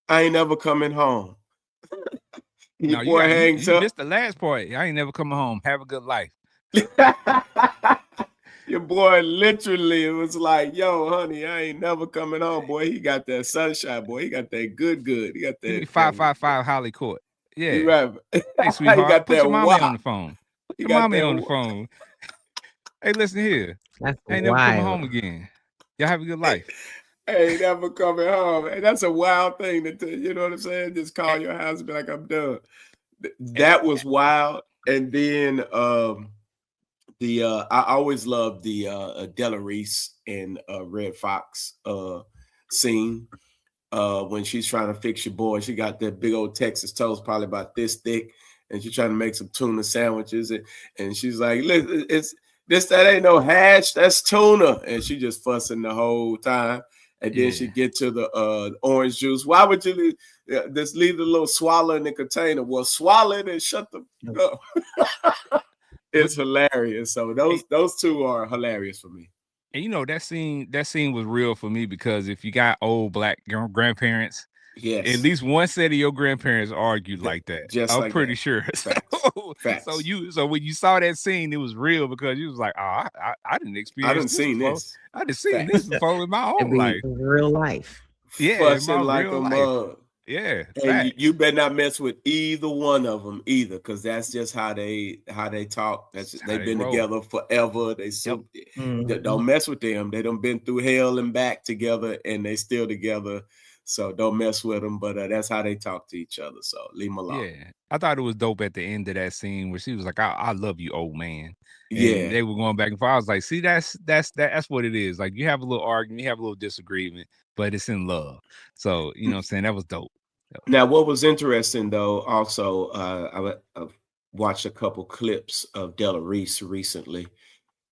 I ain't never coming home. Your boy hangs up. You missed the last part. I ain't never coming home. Have a good life. Your boy literally was like, yo, honey, I ain't never coming home, boy. He got that sunshine, boy. He got that good. He got that 555 Holly Court. Yeah. You right. Hey, sweetheart, he got put that your mommy on the phone. Put your mommy on the phone. Hey, listen here. That's I ain't never coming home again. Y'all have a good life. I ain't never coming home. And that's a wild thing to you know what I'm saying? Just call your house and be like, I'm done. That was wild. And then I always loved the Della Reese and Red Fox scene when she's trying to fix your boy. She got that big old Texas toast, probably about this thick, and she's trying to make some tuna sandwiches, and she's like, "Listen, that ain't no hash, that's tuna," and she just fussing the whole time. And then she get to the orange juice. Why would you just leave the little swallow in the container? Well, swallow it and shut the up. It's hilarious. So those two are hilarious for me. And you know that scene was real for me because if you got old black grandparents, at Yes, least one set of your grandparents argued like that. just I'm like pretty that. sure. Facts. Facts. So when you saw that scene, it was real because you was like, oh, I didn't I experience done this seen before. this. I didn't seen this Facts. before in my It'd own be life. real life. Yeah, in my Fussing like real a life. mug. Yeah, And facts. you better not mess with either one of them either, because that's just how they talk. That's how They've they been roll. together forever. Don't mess with them. They done been through hell and back together, and they still together. So don't mess with them. But that's how they talk to each other. So leave them alone. Yeah, I thought it was dope at the end of that scene where she was like, I love you, old man," and Yeah. they were going back and forth. I was like, see, that's what it is. Like you have a little argument, you have a little disagreement, but it's in love. So you know what I'm saying? That was dope. Now, what was interesting though, also, I've watched a couple clips of Della Reese recently,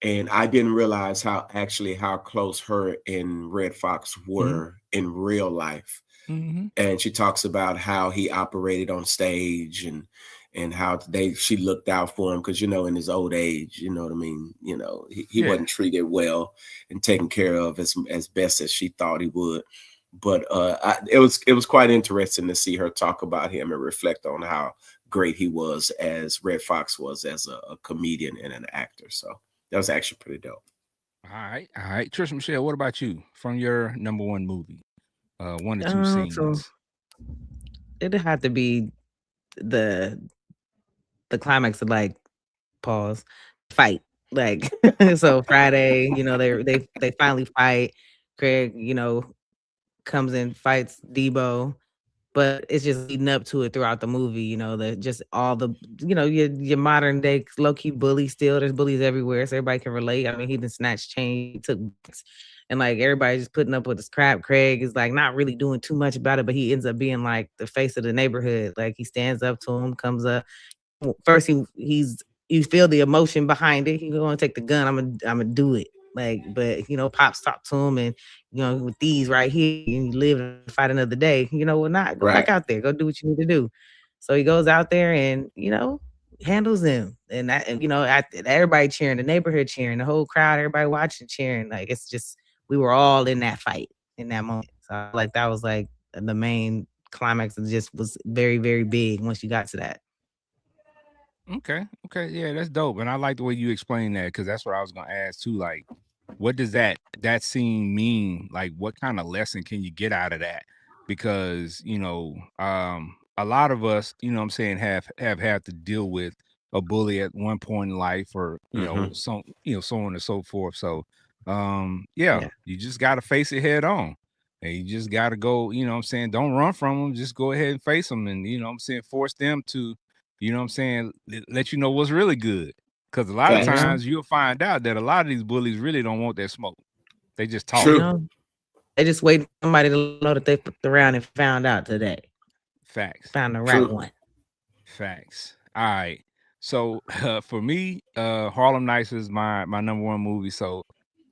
and I didn't realize how close her and Red Fox were in real life. Mm-hmm. And she talks about how he operated on stage and how she looked out for him because in his old age, you know what I mean. He wasn't treated well and taken care of as best as she thought he would. But it was quite interesting to see her talk about him and reflect on how great he was as Red Fox was as a comedian and an actor. So that was actually pretty dope. All right. Trish Michelle, what about you from your number one movie? 1 or 2 scenes. So it'd have to be the climax of pause fight. So Friday, they finally fight. Craig, comes in, fights Debo, but it's just leading up to it throughout the movie. Just all the your modern day low key bullies. Still, there's bullies everywhere, so everybody can relate. I mean, he didn't snatch change, he took bets, and everybody's just putting up with his crap. Craig is not really doing too much about it, but he ends up being the face of the neighborhood. He stands up to him, comes up. First, you feel the emotion behind it. He's gonna take the gun. I'm gonna do it. But Pops talked to him, and with these right here, you live and fight another day. What not? Go back out there. Go do what you need to do. So he goes out there and handles them, and everybody cheering, the neighborhood cheering, the whole crowd, everybody watching cheering. It's just we were all in that fight in that moment. So that was the main climax. It just was very, very big once you got to that. Okay, yeah, that's dope, and I like the way you explain that because that's what I was gonna ask too. What does that scene mean? What kind of lesson can you get out of that? Because a lot of us, what I'm saying, have had to deal with a bully at one point in life, or so on and so forth. So, you just got to face it head on, and you just got to go. Don't run from them. Just go ahead and face them, and force them to. Let you know what's really good. Because a lot of times you'll find out that a lot of these bullies really don't want that smoke. They just talk. They just wait for somebody to know that they flipped around and found out today. Facts. Found the right one. Facts. All right. So for me, Harlem Nights is my number one movie. So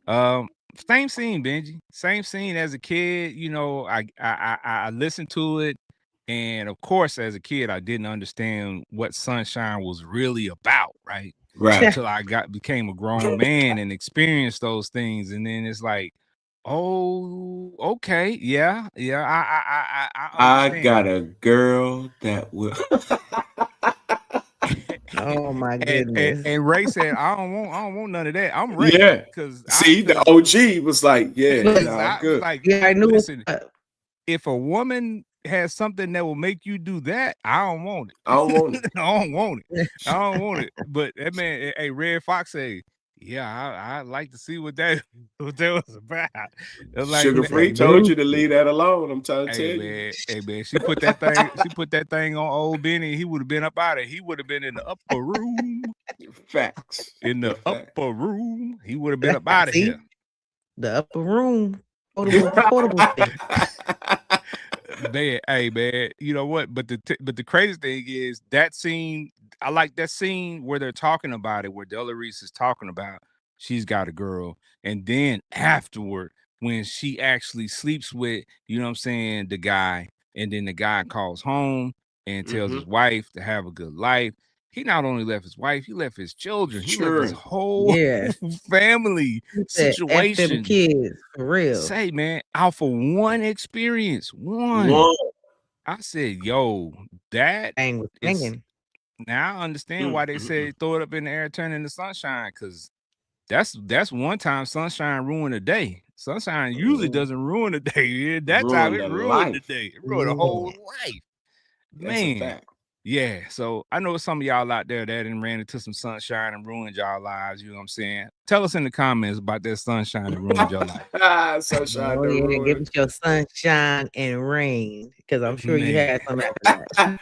same scene, Benji. Same scene as a kid. I listened to it. And of course, as a kid, I didn't understand what Sunshine was really about, right? Until I became a grown man and experienced those things, and then it's like, oh, okay, yeah, I understand. I got a girl that will. Oh my goodness! And Ray said, I don't want none of that. I'm ready. Yeah, because the OG was like, yeah, good. Like, yeah, I knew. Listen, if a woman has something that will make you do that, I don't want it. I don't want it. I don't want it. But that man, hey, Red Fox say, yeah, I'd like to see what that was about. Sugar Free told you to leave that alone. I'm trying to tell you. Hey man, she put that thing on old Benny. He would have been up out of it. He would have been in the upper room. Facts. In the upper room. He would have been up out of here. The upper room. Portable thing. Man, hey man, you know what? But the crazy thing is that scene. I like that scene where they're talking about it, where Della Reese is talking about she's got a girl, and then afterward, when she actually sleeps with, the guy, and then the guy calls home and tells his wife to have a good life, he not only left his wife, he left his children, he left his Sure. whole family He said, F them situation. kids, for real. Say, man, out for one experience. One. I said, yo, that Bang was is banging. now I understand why they say throw it up in the air, turn into sunshine, because that's one time sunshine ruined a day. Sunshine usually doesn't ruin a day. That time it ruined the day. It ruined a whole life. That's a Man. fact. Yeah. So I know some of y'all out there that done ran into some sunshine and ruined y'all lives. You know what I'm saying? Tell us in the comments about that sunshine that ruined your life. Sunshine Oh, yeah, give us your sunshine and rain, because I'm sure you had some after that.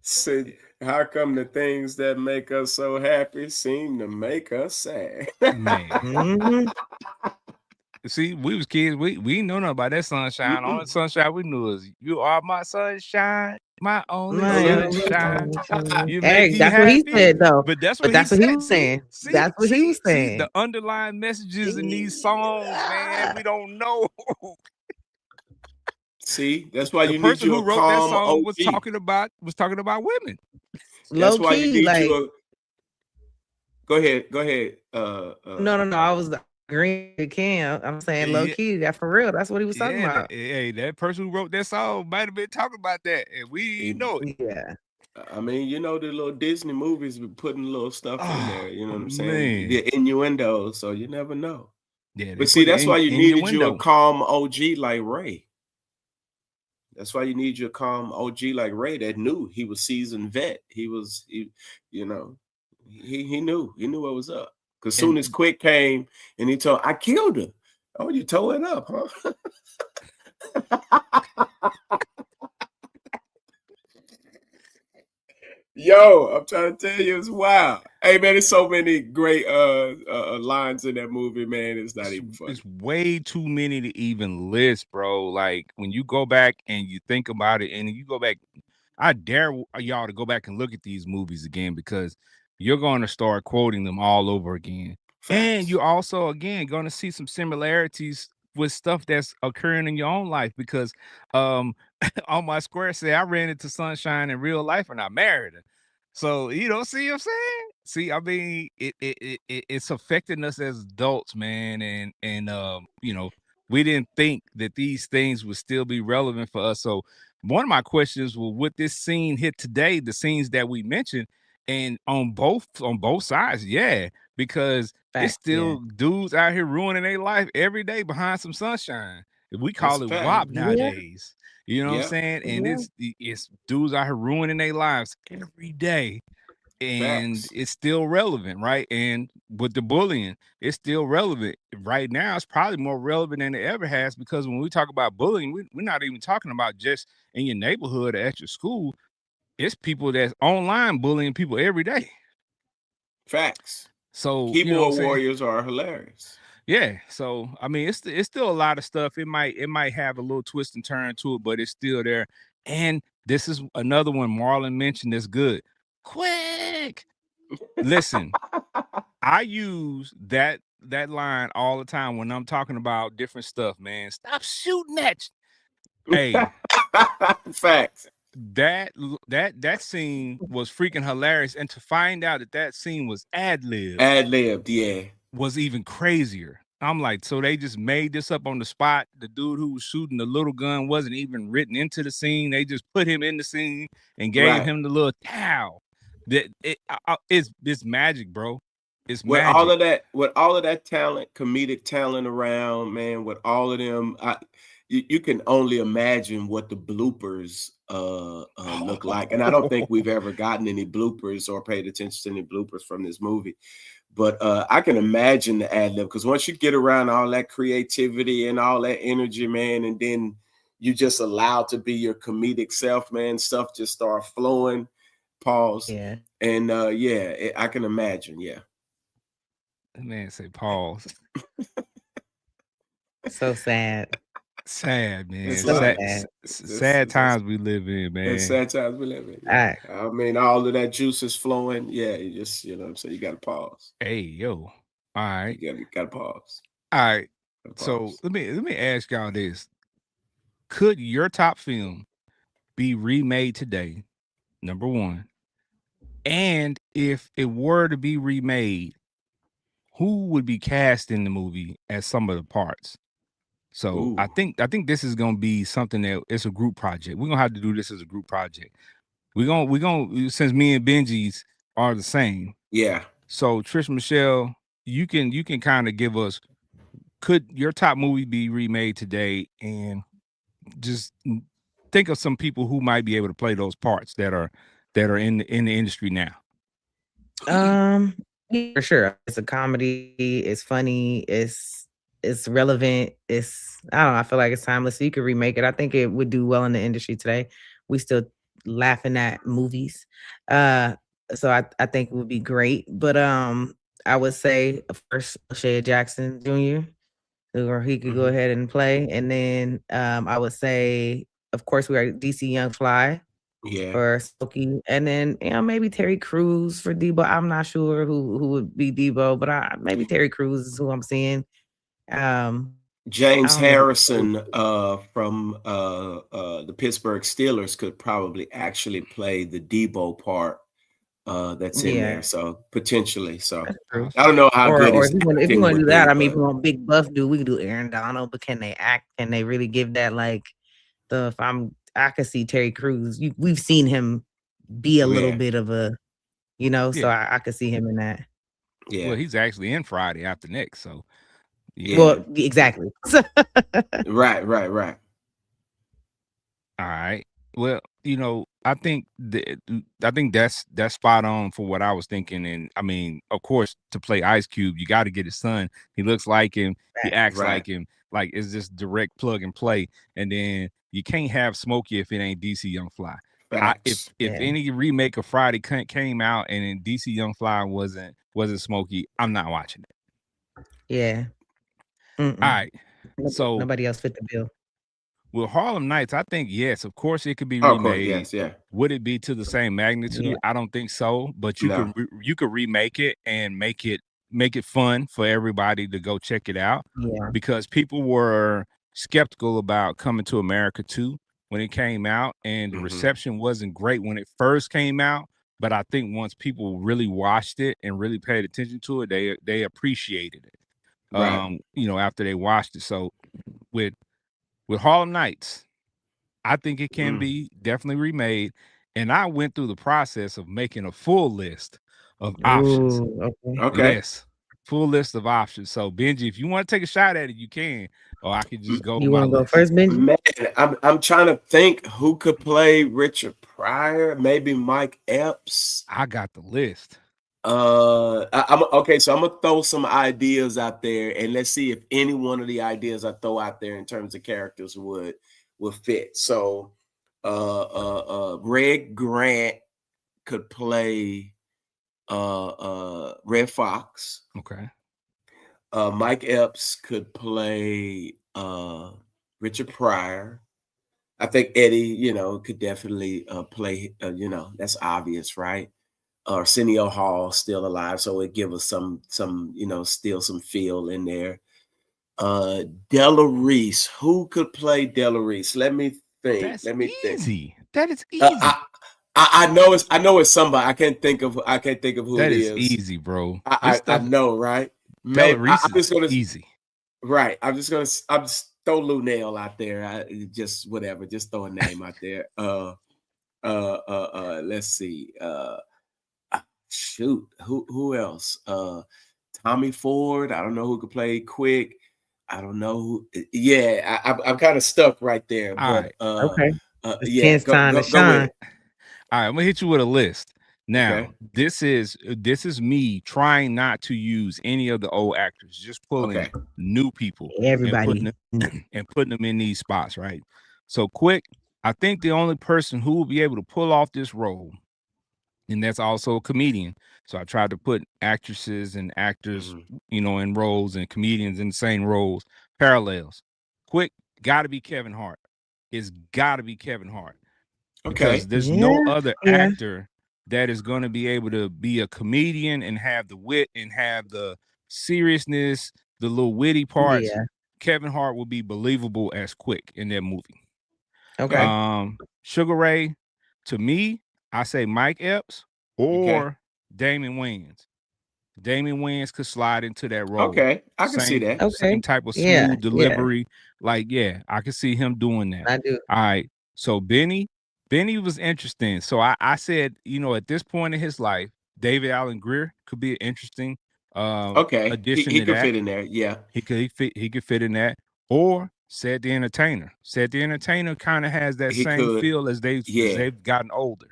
See, how come the things that make us so happy seem to make us sad? Man. See, we was kids. We didn't know nothing about that sunshine. Only sunshine we knew is you are my sunshine, my only sunshine. You make me that's happy. what he said, though. But that's what he was saying. See, that's what he was saying. See, the underlying messages in these songs, man, we don't know. See, that's why the you person need you who wrote that song was talking about women. That's why you need you a. Go ahead. No. I was agreeing with Cam. I'm saying low key. That for real. That's what he was talking about. That person who wrote that song might have been talking about that, and we know it. Yeah. I mean, the little Disney movies be putting little stuff in there. You know what I'm saying? The innuendos, so you never know. Yeah, but see, that's why you needed you a calm OG like Ray. That's why you need your calm OG like Ray that knew he was seasoned vet. He knew what was up. Because soon as Quick came and he told, I killed her. Oh, you tore it up, huh? Yo, I'm trying to tell you, it's wild. Hey, man, there's so many great lines in that movie, man. It's not even funny. It's way too many to even list, bro. Like, when you go back and you think about it, and you go back, I dare y'all to go back and look at these movies again, because you're going to start quoting them all over again. Facts. And you're also, again, going to see some similarities with stuff that's occurring in your own life, because on my square say I ran into sunshine in real life and I married her. So, see what I'm saying? See, I mean, it's affecting us as adults, man. And we didn't think that these things would still be relevant for us. So one of my questions was, would this scene hit today, the scenes that we mentioned, and on both sides, yeah, because it's still dudes out here ruining their life every day behind some sunshine. We call it WAP nowadays. You know what I'm saying? And it's dudes out here ruining their lives every day. And it's still relevant, right? And with the bullying, it's still relevant. Right now, it's probably more relevant than it ever has, because when we talk about bullying, we're not even talking about just in your neighborhood or at your school. It's people that's online bullying people every day. Facts. So keyboard warriors are hilarious. Yeah. So I mean, it's still a lot of stuff. It might have a little twist and turn to it, but it's still there. And this is another one Marlon mentioned that's good. Quick. Listen, I use that line all the time when I'm talking about different stuff, man. Stop shooting at you. Hey. Facts. That scene was freaking hilarious, and to find out that scene was ad-libbed, yeah, was even crazier. I'm like, so they just made this up on the spot. The dude who was shooting the little gun wasn't even written into the scene. They just put him in the scene and gave him the little towel. It's magic, bro. It's with magic. all of that talent, comedic talent around, man. With all of them, you can only imagine what the bloopers look like. And I don't think we've ever gotten any bloopers or paid attention to any bloopers from this movie. But I can imagine the ad lib, because once you get around all that creativity and all that energy, man, and then you just allowed to be your comedic self, man, stuff just start flowing. Pause. Yeah. And I can imagine. Yeah. That man say pause. So sad. Sad, man. It's sad times we live in, man. It's sad times we live in. Yeah. I mean, all of that juice is flowing. Yeah, you just, so you got to pause. Hey, yo. All right. You got to pause. All right. So let me ask y'all this. Could your top film be remade today? Number one. And if it were to be remade, who would be cast in the movie as some of the parts? So Ooh. I think this is gonna be something that it's a group project. We're gonna have to do this as a group project. We're gonna since me and Benji's are the same. Yeah. So Trish Michelle, you can kind of give us, could your top movie be remade today, and just think of some people who might be able to play those parts that are in the industry now. Yeah, for sure. It's a comedy, it's funny, it's relevant, I don't know, I feel like it's timeless. So you could remake it. I think it would do well in the industry today. We still laughing at movies. So I think it would be great. But I would say first Shea Jackson Jr., or he could go ahead and play. And then I would say, of course, we are DC Young Fly. Yeah. For Smokey, and then maybe Terry Crews for Debo. I'm not sure who would be Debo, but maybe Terry Crews is who I'm seeing. James Harrison from the Pittsburgh Steelers could probably actually play the Debo part that's in there. So potentially. So I don't know how good his if you acting want to would do that, be, I mean, if you want big buff dude, we could do Aaron Donald, but can they act? Can they really give that like the I could see Terry Crews. We've seen him be a little bit of a, so I could see him in that. Yeah. Well, he's actually in Friday After Next, so yeah. Well, exactly. Right. All right. Well, I think that's spot on for what I was thinking. And I mean, of course, to play Ice Cube, you got to get his son. He looks like him. He acts like him. Like, it's just direct plug and play. And then you can't have Smokey if it ain't DC Young Fly. If any remake of Friday came out and then DC Young Fly wasn't Smokey, I'm not watching it. Yeah. All right. So nobody else fit the bill. With Harlem Nights, I think yes, of course it could be remade. Yes, yeah. Would it be to the same magnitude? Yeah. I don't think so. But you could remake it and make it fun for everybody to go check it out. Yeah. Because people were skeptical about Coming to America 2 when it came out, and the reception wasn't great when it first came out. But I think once people really watched it and really paid attention to it, they appreciated it. Right. After they watched it. So with Harlem Nights, I think it can be definitely remade. And I went through the process of making a full list of options. Okay. Yes, full list of options. So Benji, if you want to take a shot at it, you can. Or I could just go. You want to go first, Benji? Man, I'm trying to think who could play Richard Pryor. Maybe Mike Epps. I got the list. I'm okay. So I'm gonna throw some ideas out there, and let's see if any one of the ideas I throw out there in terms of characters would fit. So, Greg Grant could play Red Fox. Okay. Mike Epps could play Richard Pryor. I think Eddie, could definitely play. That's obvious, right? Arsenio Hall still alive, so it give us some still some feel in there. Della Reese, who could play Della Reese? Let me think. Easy. That is easy. I know it's somebody. I can't think of who that it is. That is easy, bro. I know, right? Della Reese is easy. Right. I'm just throw Lou Nail out there. Just whatever. Just throw a name out there. Let's see. Shoot, who else? Tommy Ford. I don't know who could play Quick. I don't know who. Yeah, I'm kind of stuck right there. All but okay. Yeah, go ahead. All right, I'm gonna hit you with a list. Now, this is me trying not to use any of the old actors, just pulling new people, everybody, and putting them in these spots, right? So Quick, I think the only person who will be able to pull off this role, and that's also a comedian. So I tried to put actresses and actors, in roles, and comedians in the same roles, parallels. Quick, got to be Kevin Hart. It's got to be Kevin Hart. Because there's no other actor that is going to be able to be a comedian and have the wit and have the seriousness, the little witty parts. Yeah. Kevin Hart will be believable as Quick in that movie. Okay. Sugar Ray, to me, I say Mike Epps. or Damon Wayans. Damon Wayans could slide into that role. Okay, I can see that. Same type of Yeah, smooth delivery. Like, yeah, I can see him doing that. I do. All right. So Benny was interesting. So I said, at this point in his life, David Allen Greer could be an interesting Okay, addition he to could that. fit in there. Yeah, He could fit in that. Or Ced the Entertainer. Ced the Entertainer kind of has that he same could. feel as they've gotten older.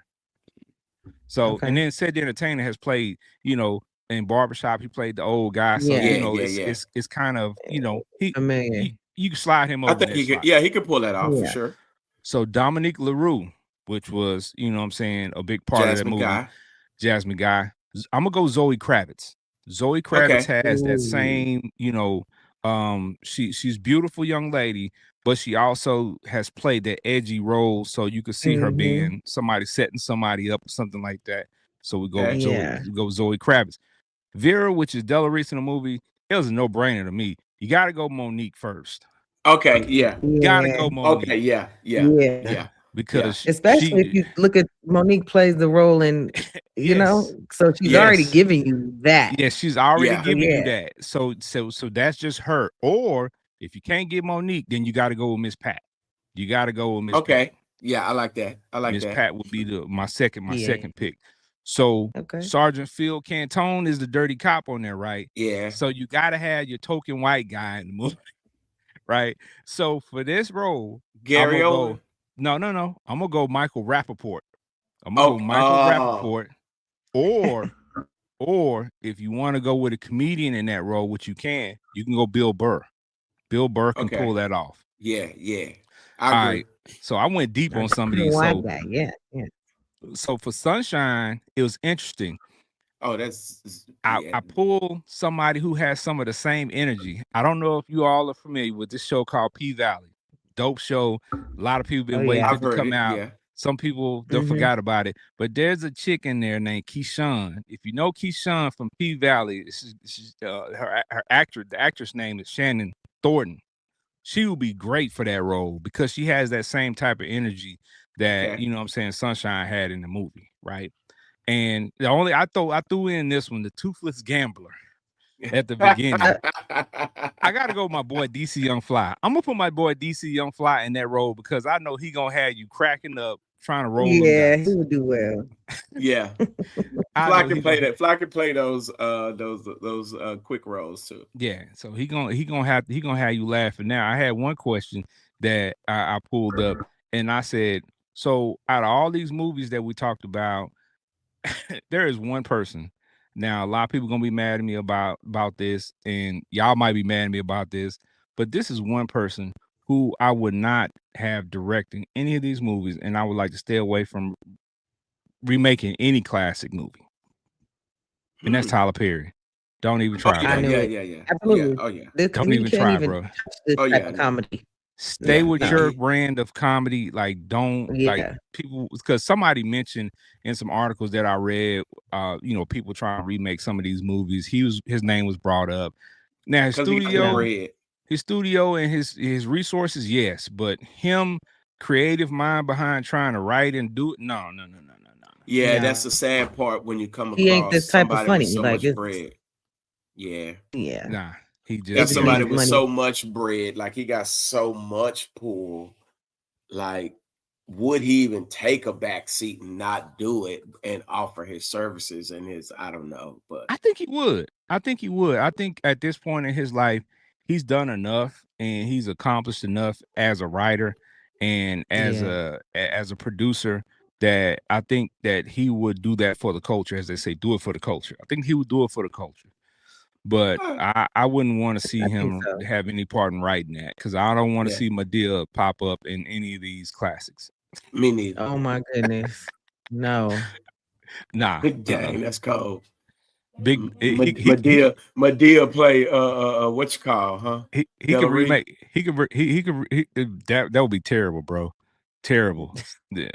So and then Ced the Entertainer has played, in Barbershop, he played the old guy. So it's kind of, familiar. you can slide him I over think that he could. slot. Yeah, he could pull that off for sure. So Dominique LaRue, which was, a big part of that movie. Jasmine Guy. I'm gonna go Zoe Kravitz. Zoe Kravitz has that same, she's beautiful young lady, but she also has played that edgy role, so you could see her being somebody setting somebody up or something like that. So we go Zoe Kravitz. Vera, which is Della Reese in the movie, it was a no-brainer to me. You got to go Monique first. Okay, yeah. You got to go Monique. Okay, yeah. Because especially if you look at Monique plays the role in, so she's already giving you that. Yeah, she's already giving you that. So that's just her. Or if you can't get Monique, then you got to go with Miss Pat. You got to go with Miss Pat. Yeah, I like that. Miss Pat would be my second pick. So Sergeant Phil Cantone is the dirty cop on there, right? Yeah. So you got to have your token white guy in the movie, right? So for this role, Gary Oldman. No. I'm gonna go Michael Rappaport. I'm gonna go Michael Rappaport. Or if you want to go with a comedian in that role, which you can go Bill Burr. Bill Burr can pull that off. Yeah. I agree. Right. So I went deep on some of these. So, yeah. So for Sunshine, it was interesting. Oh, I pulled somebody who has some of the same energy. I don't know if you all are familiar with this show called P-Valley. Dope show. A lot of people been waiting for it to come out. Yeah. Some people forgot about it. But there's a chick in there named Keyshawn. If you know Keyshawn from P-Valley, her actor, the actress name is Shannon Thornton. She will be great for that role because she has that same type of energy that Sunshine had in the movie, right? And I threw in this one, the Toothless Gambler, at the beginning. I gotta go with my boy DC Young Fly. I'm gonna put my boy DC Young Fly in that role because I know he gonna have you cracking up trying to roll. Yeah, he would do well. Yeah, Fly can play that. Fly can play those quick rolls too. Yeah, so he gonna have you laughing. Now I had one question that I pulled up, and I said, so out of all these movies that we talked about, there is one person. Now a lot of people gonna be mad at me about this, and y'all might be mad at me about this, but this is one person who I would not have directing any of these movies, and I would like to stay away from remaking any classic movie. And that's Tyler Perry. Don't even try. Yeah. Absolutely. Yeah. Oh yeah. Don't even try, bro. This type of comedy. Stay with your brand of comedy. Like, don't like people, because somebody mentioned in some articles that I read, people trying to remake some of these movies. His name was brought up. Now his studio and his resources, yes, but him creative mind behind trying to write and do it, no. Yeah, that's the sad part when you come across. He ain't this type of funny. So like much bread. Yeah. Nah. He just got somebody with so much bread, like he got so much pull. Like, would he even take a back seat and not do it and offer his services and his? I don't know, but I think he would. I think at this point in his life, he's done enough and he's accomplished enough as a writer and as a producer that I think that he would do that for the culture, as they say, do it for the culture. I think he would do it for the culture. But I wouldn't want to see him have any part in writing that because I don't want to see Madea pop up in any of these classics. Me neither. Oh my goodness, no. Nah, dang, that's cold. Big Madea play what you call, huh? He could remake. He could that would be terrible, bro. Terrible. Yeah.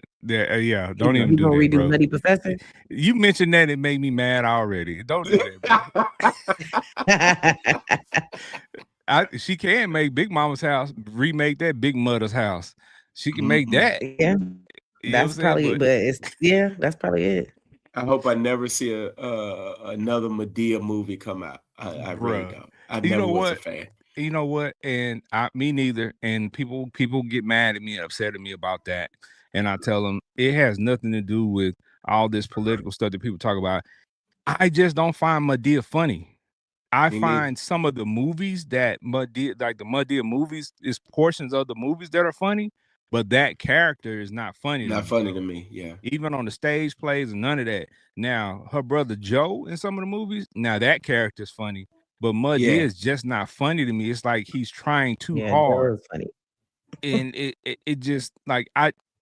Don't even do that, redo bro. Nutty Professor? You mentioned that, it made me mad already. Don't do that, bro. She can make Big Mama's House, remake that Big Mother's House. She can make that. Yeah. That's probably, but it's that's probably it. I hope I never see another Madea movie come out. I really Bruh. don't. I You never know was a what? fan. You know what? And me neither. And people get mad at me and upset at me about that. And I tell them it has nothing to do with all this political stuff that people talk about. I just don't find Madea funny. I Me neither. find some of the movies that Madea, like the Madea movies, is portions of the movies that are funny, but that character is not funny to Not me, funny bro. to me. Yeah. Even on the stage plays and none of that. Now, her brother Joe in some of the movies, now that character's funny, but Madea Yeah. is just not funny to me. It's like he's trying too Yeah, that hard, was funny. and it just like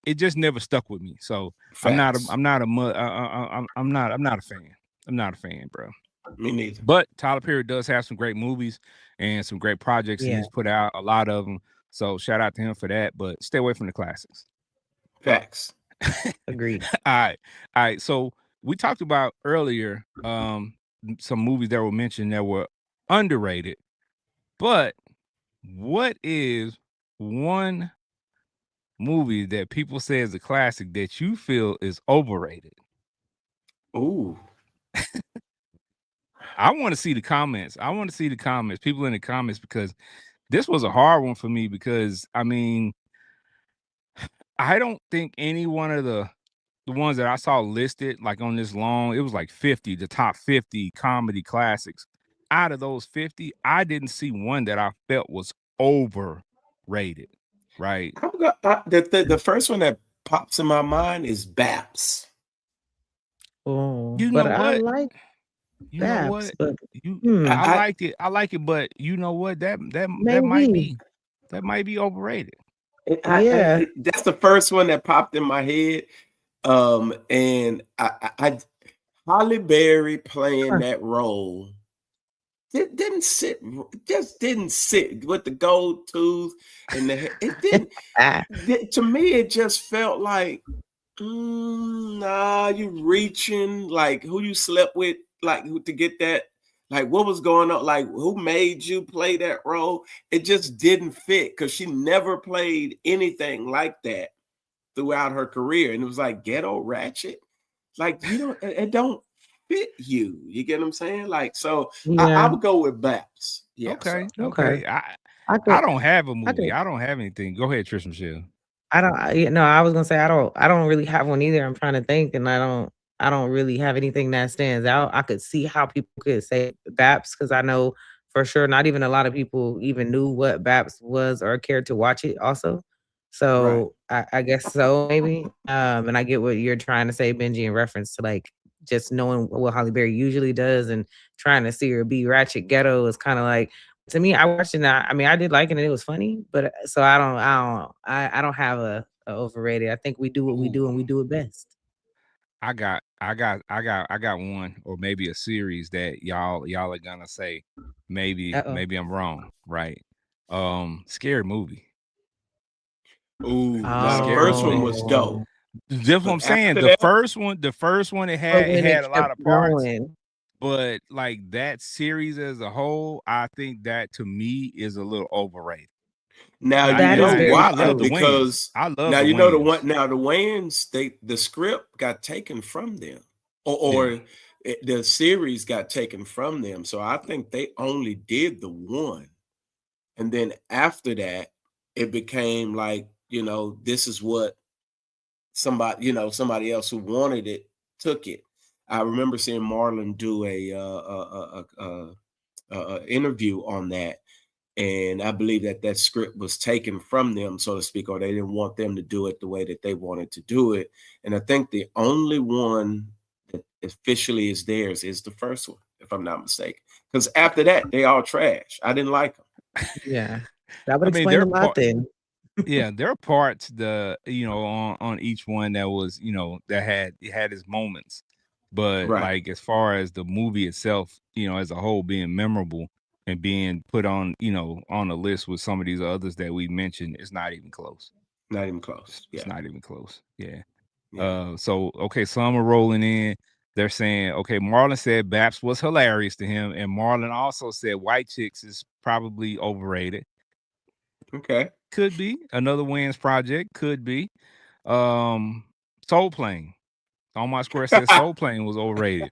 it just never stuck with me. So I'm not a Facts. I'm not a mu- I'm not a fan. I'm not a fan, bro. Me neither. But Tyler Perry does have some great movies and some great projects that Yeah, he's put out, a lot of them. So shout out to him for that. But stay away from the classics. Facts. agreed. All right. So we talked about earlier some movies that were mentioned that were underrated. But what is one movie that people say is a classic that you feel is overrated? Ooh. I want to see the comments. I want to see the comments, people in the comments, because this was a hard one for me because I mean, I don't think any one of the ones that I saw listed like on this long, it was like 50, the top 50 comedy classics. Out of those 50, I didn't see one that I felt was overrated. Right. The first one that pops in my mind is Baps. Oh, You but know I what? like You know Babs, what? but You I I liked it. I like it, but you know what? maybe. That might be overrated. Yeah. that's the first one that popped in my head. And I Holly Berry playing Huh. that role didn't sit, just didn't sit with the gold tooth and it didn't. Ah, To me, it just felt like, nah, you reaching, like who you slept with, like who to get that, like what was going on, like who made you play that role? It just didn't fit because she never played anything like that throughout her career, and it was like Ghetto Ratchet, like you don't, it don't fit you. You get what I'm saying? Like, so I yeah. would go with Baps. Yeah, so Okay. Okay. Okay. I I could. don't have a I could. movie. I don't have anything. Go ahead, Trish Michelle. I don't. No, I was gonna say I don't really have one either. I'm trying to think, and I don't really have anything that stands out. I could see how people could say Baps because I know for sure not even a lot of people even knew what Baps was or cared to watch it. Also, right. so I guess so maybe. And I get what you're trying to say, Benji, in reference to like just knowing what Holly Berry usually does and trying to see her be ratchet ghetto is kind of like to me, I watched it. I mean, I did like it, and it was funny. But so I don't have a overrated. I think we do what we do, Ooh. and we do it best. I got one or maybe a series that y'all are gonna say Uh oh. maybe I'm wrong, right? Scary movie. Ooh, now the Scary first one movie. was Oh, dope, Just what I'm but saying. after that, The first one but it when had it a lot kept of parts, going, but like that series as a whole, I think that to me is a little overrated. now I you that and is know very I why? love the true. Wayans. Because I love now the you know the Wayans. one. Now the Wayans, the script got taken from them, Yeah. the series got taken from them. So I think they only did the one, and then after that, it became like, this is what somebody else who wanted it took it. I remember seeing Marlon do a interview on that, and I believe that script was taken from them, so to speak, or they didn't want them to do it the way that they wanted to do it. And I think the only one that officially is theirs is the first one, if I'm not mistaken. Because after that, they all trash. I didn't like them. Yeah, that would I mean, explain a lot then. yeah, there are parts on each one that was that had its moments, but Right. like as far as the movie itself, as a whole being memorable and being put on on a list with some of these others that we mentioned, it's not even close. Not even close. It's Yeah. not even close. Yeah. Yeah. So okay, some are rolling in. They're saying, okay, Marlon said Baps was hilarious to him, and Marlon also said White Chicks is probably overrated. Okay. Could be another Wins project. Could be. Soul Plane On My Square said Soul Plane was overrated.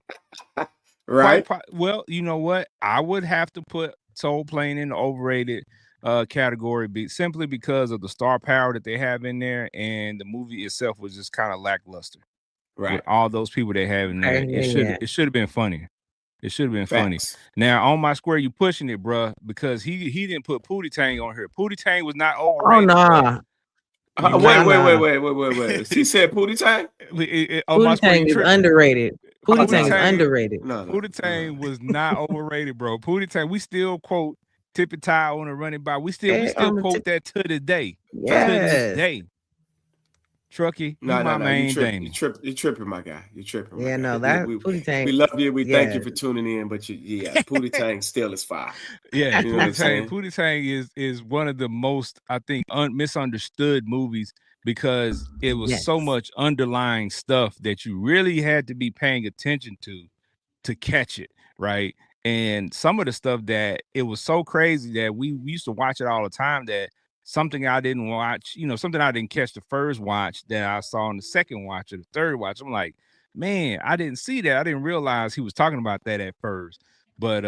Right. Well, you know what? I would have to put Soul Plane in the overrated category simply because of the star power that they have in there, and the movie itself was just kind of lackluster. With Right. all those people they have in there, Okay, it should have been funnier. It should have been funny. Facts. Now, On My Square, you pushing it, bruh, because he didn't put Pootie Tang on here. Pootie Tang was not Oh overrated, bruh. nah. You Wait, can't. Nah, nah. She said Pootie Tang? On My Pootie Square, you Tang is tripping. underrated. Oh, Pootie Pootie Tang is no. Tang, underrated. No. Pootie Tang was not overrated, bro. Pootie Tang, we still quote Tippy Tie on a running by. We still Okay, on the quote tip. that to this day. To Facts. this Yes. day. Truckee, you No, my You main tripping. Damon. You tripping, my guy. You tripping, my Yeah, guy. no, that Pootie We Tang. love you. We thank you Yeah. for tuning in. But Pootie Tang still is fire. Yeah, You know what I'm saying? Pootie Tang is one of the most, I think, misunderstood movies because it was so Yes. much underlying stuff that you really had to be paying attention to catch it, right? And some of the stuff that it was so crazy that we used to watch it all the time, that something I didn't watch, something I didn't catch the first watch that I saw in the second watch or the third watch. I'm like, man, I didn't see that. I didn't realize he was talking about that at first. But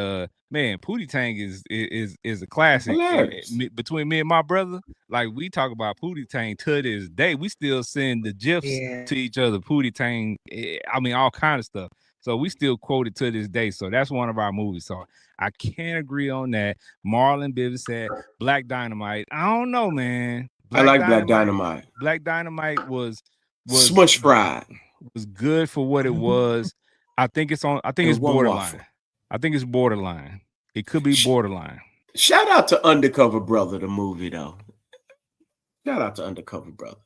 man, Pootie Tang is a classic. Hilarious. Between me and my brother, like, we talk about Pootie Tang to this day. We still send the gifs Yeah. to each other. Pootie Tang, I mean, all kind of stuff. So we still quote it to this day. So that's one of our movies. So I can't agree on that. Marlon Bivens said Black Dynamite. I don't know, man. I like Black Dynamite. Black Dynamite was Smush fried. was good for what it was. I think it's And one borderline. waffle. I think it's borderline. It could be borderline. Shout out to Undercover Brother, the movie, though. Shout out to Undercover Brother.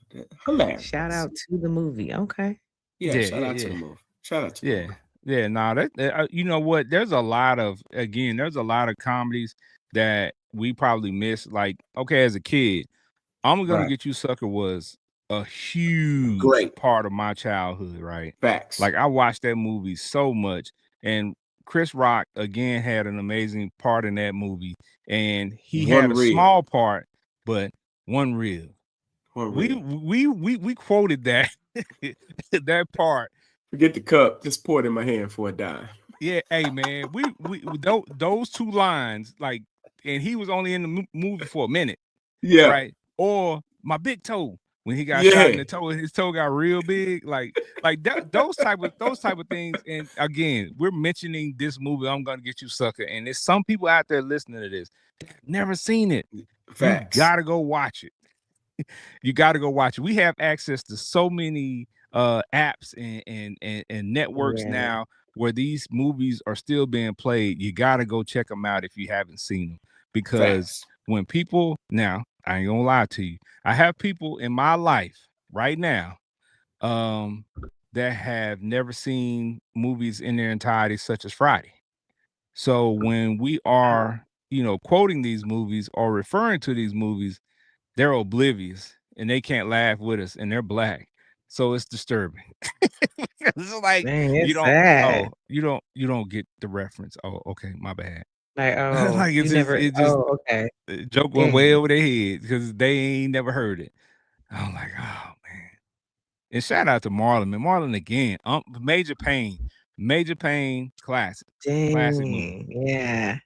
Hilarious. Shout out to the movie. Okay. Yeah, shout out to the movie. Shout out to the movie. Yeah, nah, that you know what? There's a lot of comedies that we probably miss. Like, okay, as a kid, I'm Gonna Get You Sucker was a huge part of my childhood, right? Facts. Like, I watched that movie so much, and Chris Rock again had an amazing part in that movie, and he had a small part, but one reel. We quoted that that part. Forget the cup. Just pour it in my hand for a dime. Yeah, hey man, we those two lines, like, and he was only in the movie for a minute. Yeah. Right. Or my big toe, when he got shot in the toe, his toe got real big. Like those type of things. And again, we're mentioning this movie, I'm Gonna Get You Sucker, and there's some people out there listening to this that have never seen it. Facts. You gotta go watch it. You gotta go watch it. We have access to so many apps and networks now where these movies are still being played. You gotta go check them out if you haven't seen them, because when people, now I ain't gonna lie to you, I have people in my life right now that have never seen movies in their entirety, such as Friday. So when we are, quoting these movies or referring to these movies, they're oblivious and they can't laugh with us, and they're Black. So it's disturbing. It's like, Man, it's you don't sad. you don't get the reference. Oh, okay, my bad. Like, Like, you never. Okay. Joke went way over their head because they ain't never heard it. I'm like, oh man. And shout out to Marlon, man. Marlon again. Major Pain, classic. Classic movie. Yeah.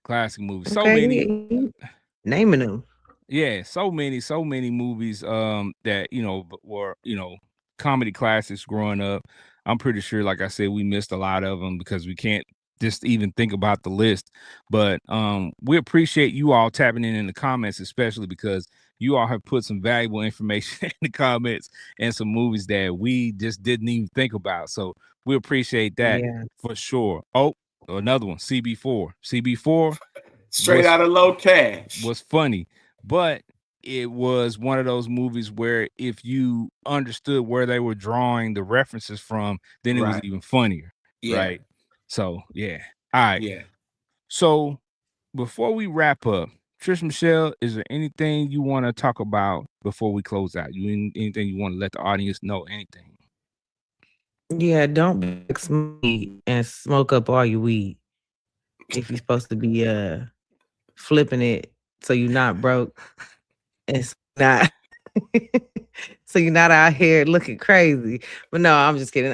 Classic movie. Okay, So many naming them. Yeah, so many movies that were comedy classics growing up. I'm pretty sure, like I said, we missed a lot of them because we can't just even think about the list. But we appreciate you all tapping in the comments, especially because you all have put some valuable information in the comments and some movies that we just didn't even think about. So we appreciate that for sure. Oh, another one, CB4 straight out of Low Cash was funny, but it was one of those movies where if you understood where they were drawing the references from, then it was even funnier. Right. So yeah. All right. Yeah. So before we wrap up, Trish Michelle, is there anything you want to talk about before we close out? Anything you want to let the audience know? Anything? Yeah, don't be like Smokey and smoke up all your weed if you're supposed to be flipping it so you're not broke. It's not so you're not out here looking crazy. But no, I'm just kidding.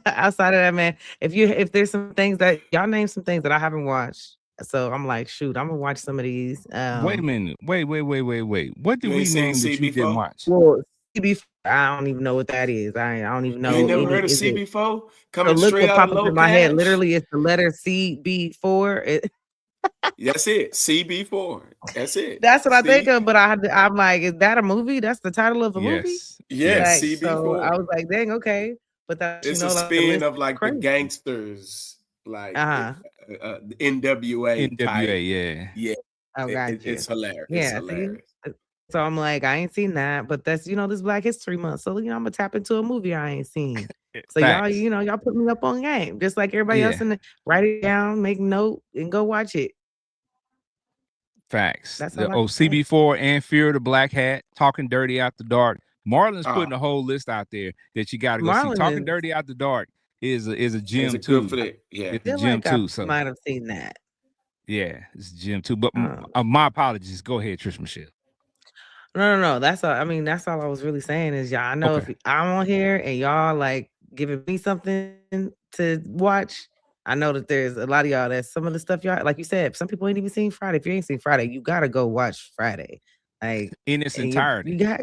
Outside of that, man, if there's some things that y'all name some things that I haven't watched, so I'm like, shoot, I'm gonna watch some of these. Wait a minute. Wait. What did You we ain't seen name that you didn't CB4? watch? Well, CB, I don't even know what that is. I don't even You ain't know never any. heard of Is it CB4? the Coming look straight what out of popped up Low in my head? Cash? Literally, it's the letter CB4. That's it. CB4. That's it. That's what I think See? of. But I'm like, is that a movie? That's the title of a movie. Yes. Yes, Like, Yes. so I CB4. was like, dang, okay. But that It's a like the spin list of is like the crazy. gangsters, like Uh-huh. NWA NWA. type. Yeah. Yeah, Oh, got you. it's hilarious. It's Yeah, see? hilarious. So I'm like, I ain't seen that, but that's this Black History Month. So I'm gonna tap into a movie I ain't seen. So y'all, Facts. y'all put me up on game, just like everybody else Yeah. in the write it down, make note, and go watch it. Facts. That's The all I can say. CB4 and Fear of the Black Hat, Talking Dirty After Dark. Marlon's Uh, putting a whole list out there that you got to go see. Marlon Talking is Dirty After Dark is a is gym it good too. for that? Yeah. It's a feel gym like I too. So might have seen that. yeah, it's a gym too. But Oh. my apologies. Go ahead, Trish Michelle. No. That's all. I mean, that's all I was really saying is y'all. I know Okay. if I'm on here and y'all like giving me something to watch, I know that there's a lot of y'all that some of the stuff y'all like you said. Some people ain't even seen Friday. If you ain't seen Friday, you gotta go watch Friday. Like, In its and you entirety. got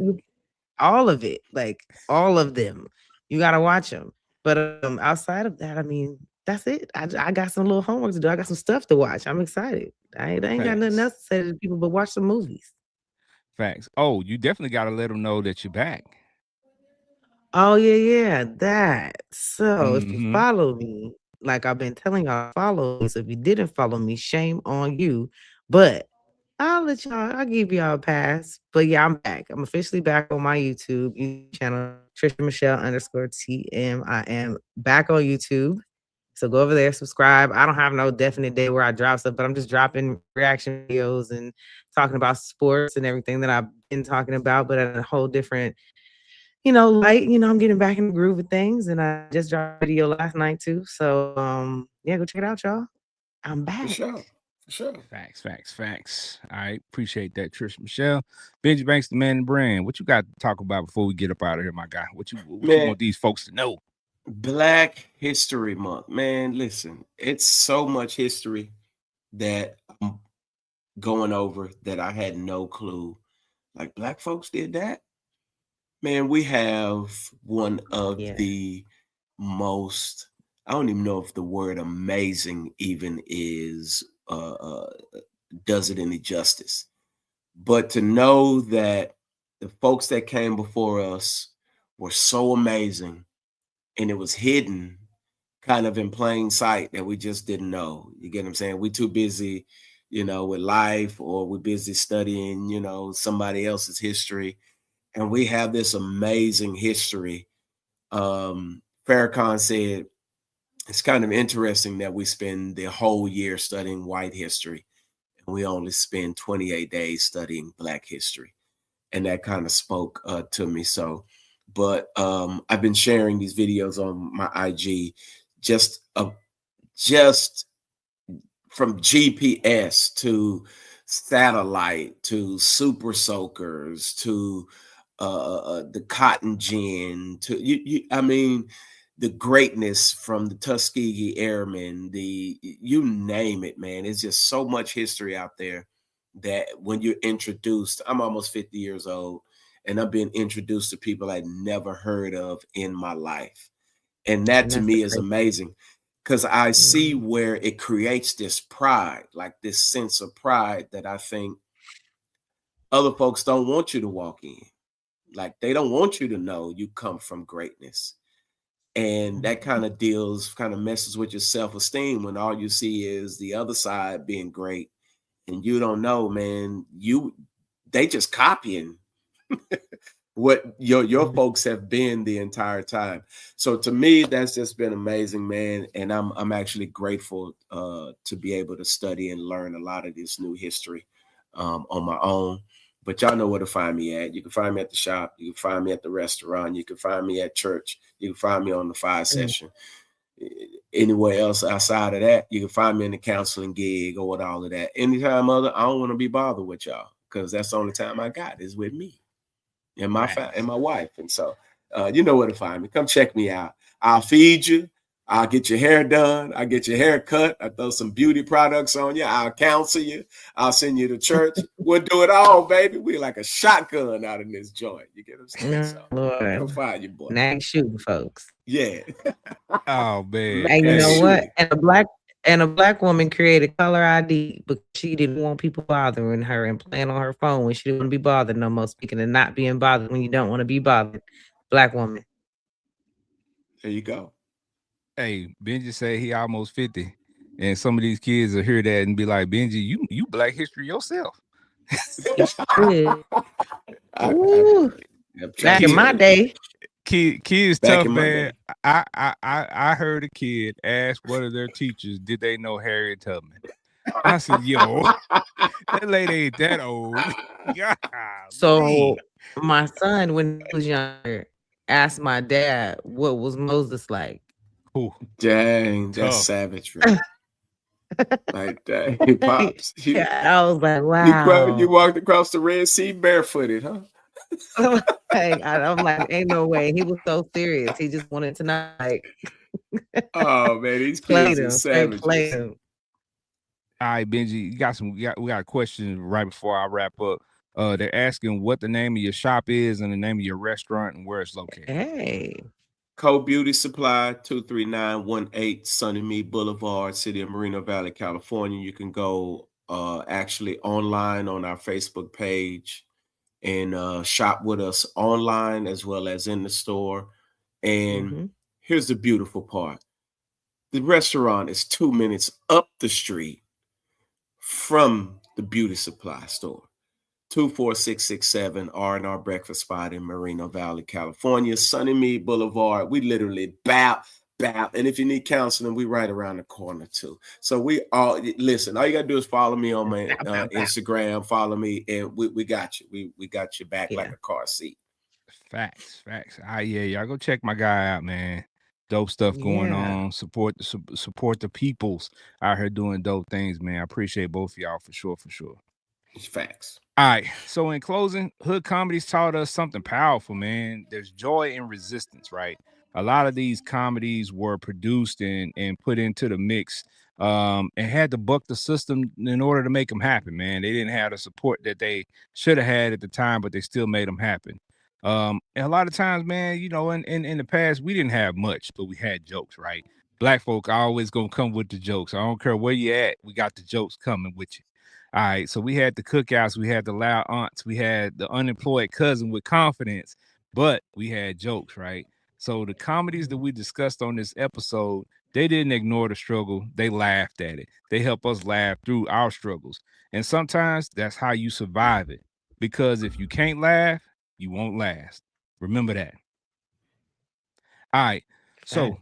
all of it, like all of them. You gotta watch them. But outside of that, I mean, that's it. I got some little homework to do. I got some stuff to watch. I'm excited. I ain't got nothing Facts. else to say to people but watch some movies. Facts. Oh, you definitely got to let them know that you're back. Oh yeah, that. So if you Mm-hmm. follow me, like I've been telling y'all, follow me. So if you didn't follow me, shame on you. But I'll give y'all a pass. But yeah, I'm back. I'm officially back on my YouTube channel, Trisha Michelle underscore TM. I am back on YouTube. So go over there, subscribe. I don't have no definite day where I drop stuff, but I'm just dropping reaction videos and talking about sports and everything that I've been talking about, but at a whole different light. I'm getting back in the groove of things, and I just dropped a video last night too. So, yeah, go check it out, y'all. I'm For back. sure. For sure. Facts. All right. Appreciate that, Trish Michelle. Benji Banks, the man and brand. What you got to talk about before we get up out of here, my guy? What you Man, want these folks to know? Black History Month. Man, listen, it's so much history that I'm going over that I had no clue. Like, Black folks did that. Man, we have one of Yeah. the most, I don't even know if the word amazing even is does it any justice. But to know that the folks that came before us were so amazing and it was hidden kind of in plain sight that we just didn't know. You get what I'm saying? We too busy, with life, or we're busy studying, somebody else's history. And we have this amazing history. Farrakhan said, it's kind of interesting that we spend the whole year studying white history and we only spend 28 days studying Black history. And that kind of spoke to me. So, but I've been sharing these videos on my IG, just from GPS to satellite to super soakers to the cotton gin to I mean, the greatness from the Tuskegee Airmen, you name it, man. It's just so much history out there that when you're introduced, I'm almost 50 years old, and I've been introduced to people I'd never heard of in my life. And that And to that's the me is crazy. amazing because I see Mhm. where it creates this pride, like this sense of pride that I think other folks don't want you to walk in. Like they don't want you to know you come from greatness. And that kind of messes with your self-esteem when all you see is the other side being great. And you don't know, man, they just copying what your Mhm. folks have been the entire time. So to me, that's just been amazing, man. And I'm actually grateful to be able to study and learn a lot of this new history on my own. But y'all know where to find me at. You can find me at the shop. You can find me at the restaurant. You can find me at church. You can find me on the fire session. Anywhere else outside of that, you can find me in the counseling gig or with all of that. Anytime other, I don't want to be bothered with y'all because that's the only time I got is with me. and my and my wife. And so you know where to find me. Come check me out. I'll feed you. I'll get your hair done. I'll get your hair cut. I'll throw some beauty products on you. I'll counsel you. I'll send you to church. We'll do it all, baby. We like a shotgun out in this joint. You get what I'm saying? So go find your boy. Now ain't shooting, folks. Yeah. Oh man. And you know what? And a black woman created caller ID because she didn't want people bothering her and playing on her phone when she didn't want to be bothered no more. Speaking of not being bothered when you don't want to be bothered. Black woman. There you go. Hey, Benji said he almost 50. And some of these kids will hear that and be like, Benji, you Black history yourself. Back in my day. Kids tough, man. I heard a kid ask one of their teachers, did they know Harriet Tubman? I said, yo, that lady ain't that old. So my son, when he was younger, asked my dad what was Moses like. Ooh, dang, that's savage, right? Like that. He pops. I was like, wow. You walked across the Red Sea barefooted, huh? I'm like, ain't no way. He was so serious. He just wanted to know, like, oh man, these kids are savages. All right, Benji, we got a question right before I wrap up. They're asking what the name of your shop is and the name of your restaurant and where it's located. Hey. Co Beauty Supply, 23918 Sunnymead Boulevard, City of Moreno Valley, California. You can go actually online on our Facebook page and shop with us online as well as in the store. And here's the beautiful part. The restaurant is 2 minutes up the street from the beauty supply store. 24667 R&R Breakfast Spot in Moreno Valley, California, Sunnymead Boulevard. We literally bap. And if you need counseling, we right around the corner too. So we all listen. All you gotta do is follow me on my Instagram. Follow me, and we got you. We got your back like a car seat. Facts. Yeah, y'all go check my guy out, man. Dope stuff going on. Support the peoples out here doing dope things, man. I appreciate both of y'all for sure. It's facts. All right. So in closing, Hood Comedies taught us something powerful, man. There's joy in resistance, right? A lot of these comedies were produced and put into the mix and had to buck the system in order to make them happen, man. They didn't have the support that they should have had at the time, but they still made them happen. And a lot of times, man, you know, in the past, we didn't have much, but we had jokes, right? Black folk always gonna come with the jokes. I don't care where you at, we got the jokes coming with you. All right, so we had the cookouts, we had the loud aunts, we had the unemployed cousin with confidence, but we had jokes, right? So the comedies that we discussed on this episode, they didn't ignore the struggle. They laughed at it. They help us laugh through our struggles. And sometimes that's how you survive it. Because if you can't laugh, you won't last. Remember that. All right, so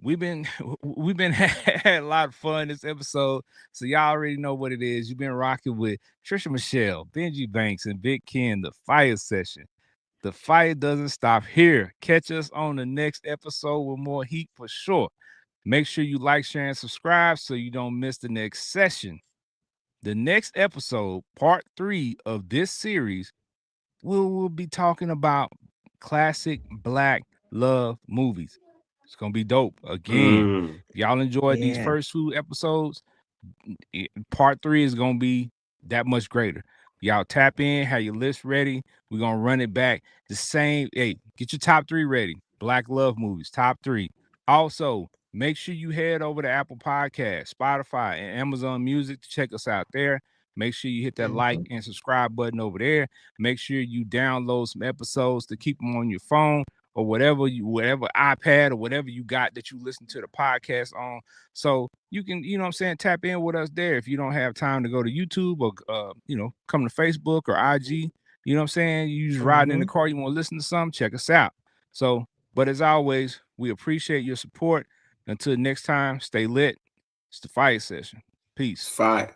we've been had a lot of fun this episode, so y'all already know what it is. You've been rocking with Trisha Michelle, Benji Banks, and Big Ken, the Fire Session. The fire doesn't stop here. Catch us on the next episode with more heat for sure. Make sure you like, share, and subscribe so you don't miss the next session. The next episode, part 3 of this series, we'll be talking about classic Black love movies. It's gonna be dope. Again, y'all enjoyed these first 2 episodes. Part 3 is gonna be that much greater. Y'all tap in, have your list ready. We're gonna run it back the same. Hey, get your top 3 ready. Black love movies, top 3. Also, make sure you head over to Apple Podcasts, Spotify, and Amazon Music to check us out there. Make sure you hit that like and subscribe button over there. Make sure you download some episodes to keep them on your phone or whatever iPad or whatever you got that you listen to the podcast on. So you can, you know what I'm saying, tap in with us there if you don't have time to go to YouTube or, come to Facebook or IG. You know what I'm saying? You just riding in the car, you want to listen to something, check us out. So, but as always, we appreciate your support. Until next time, stay lit. It's the Fire Session. Peace. Fire.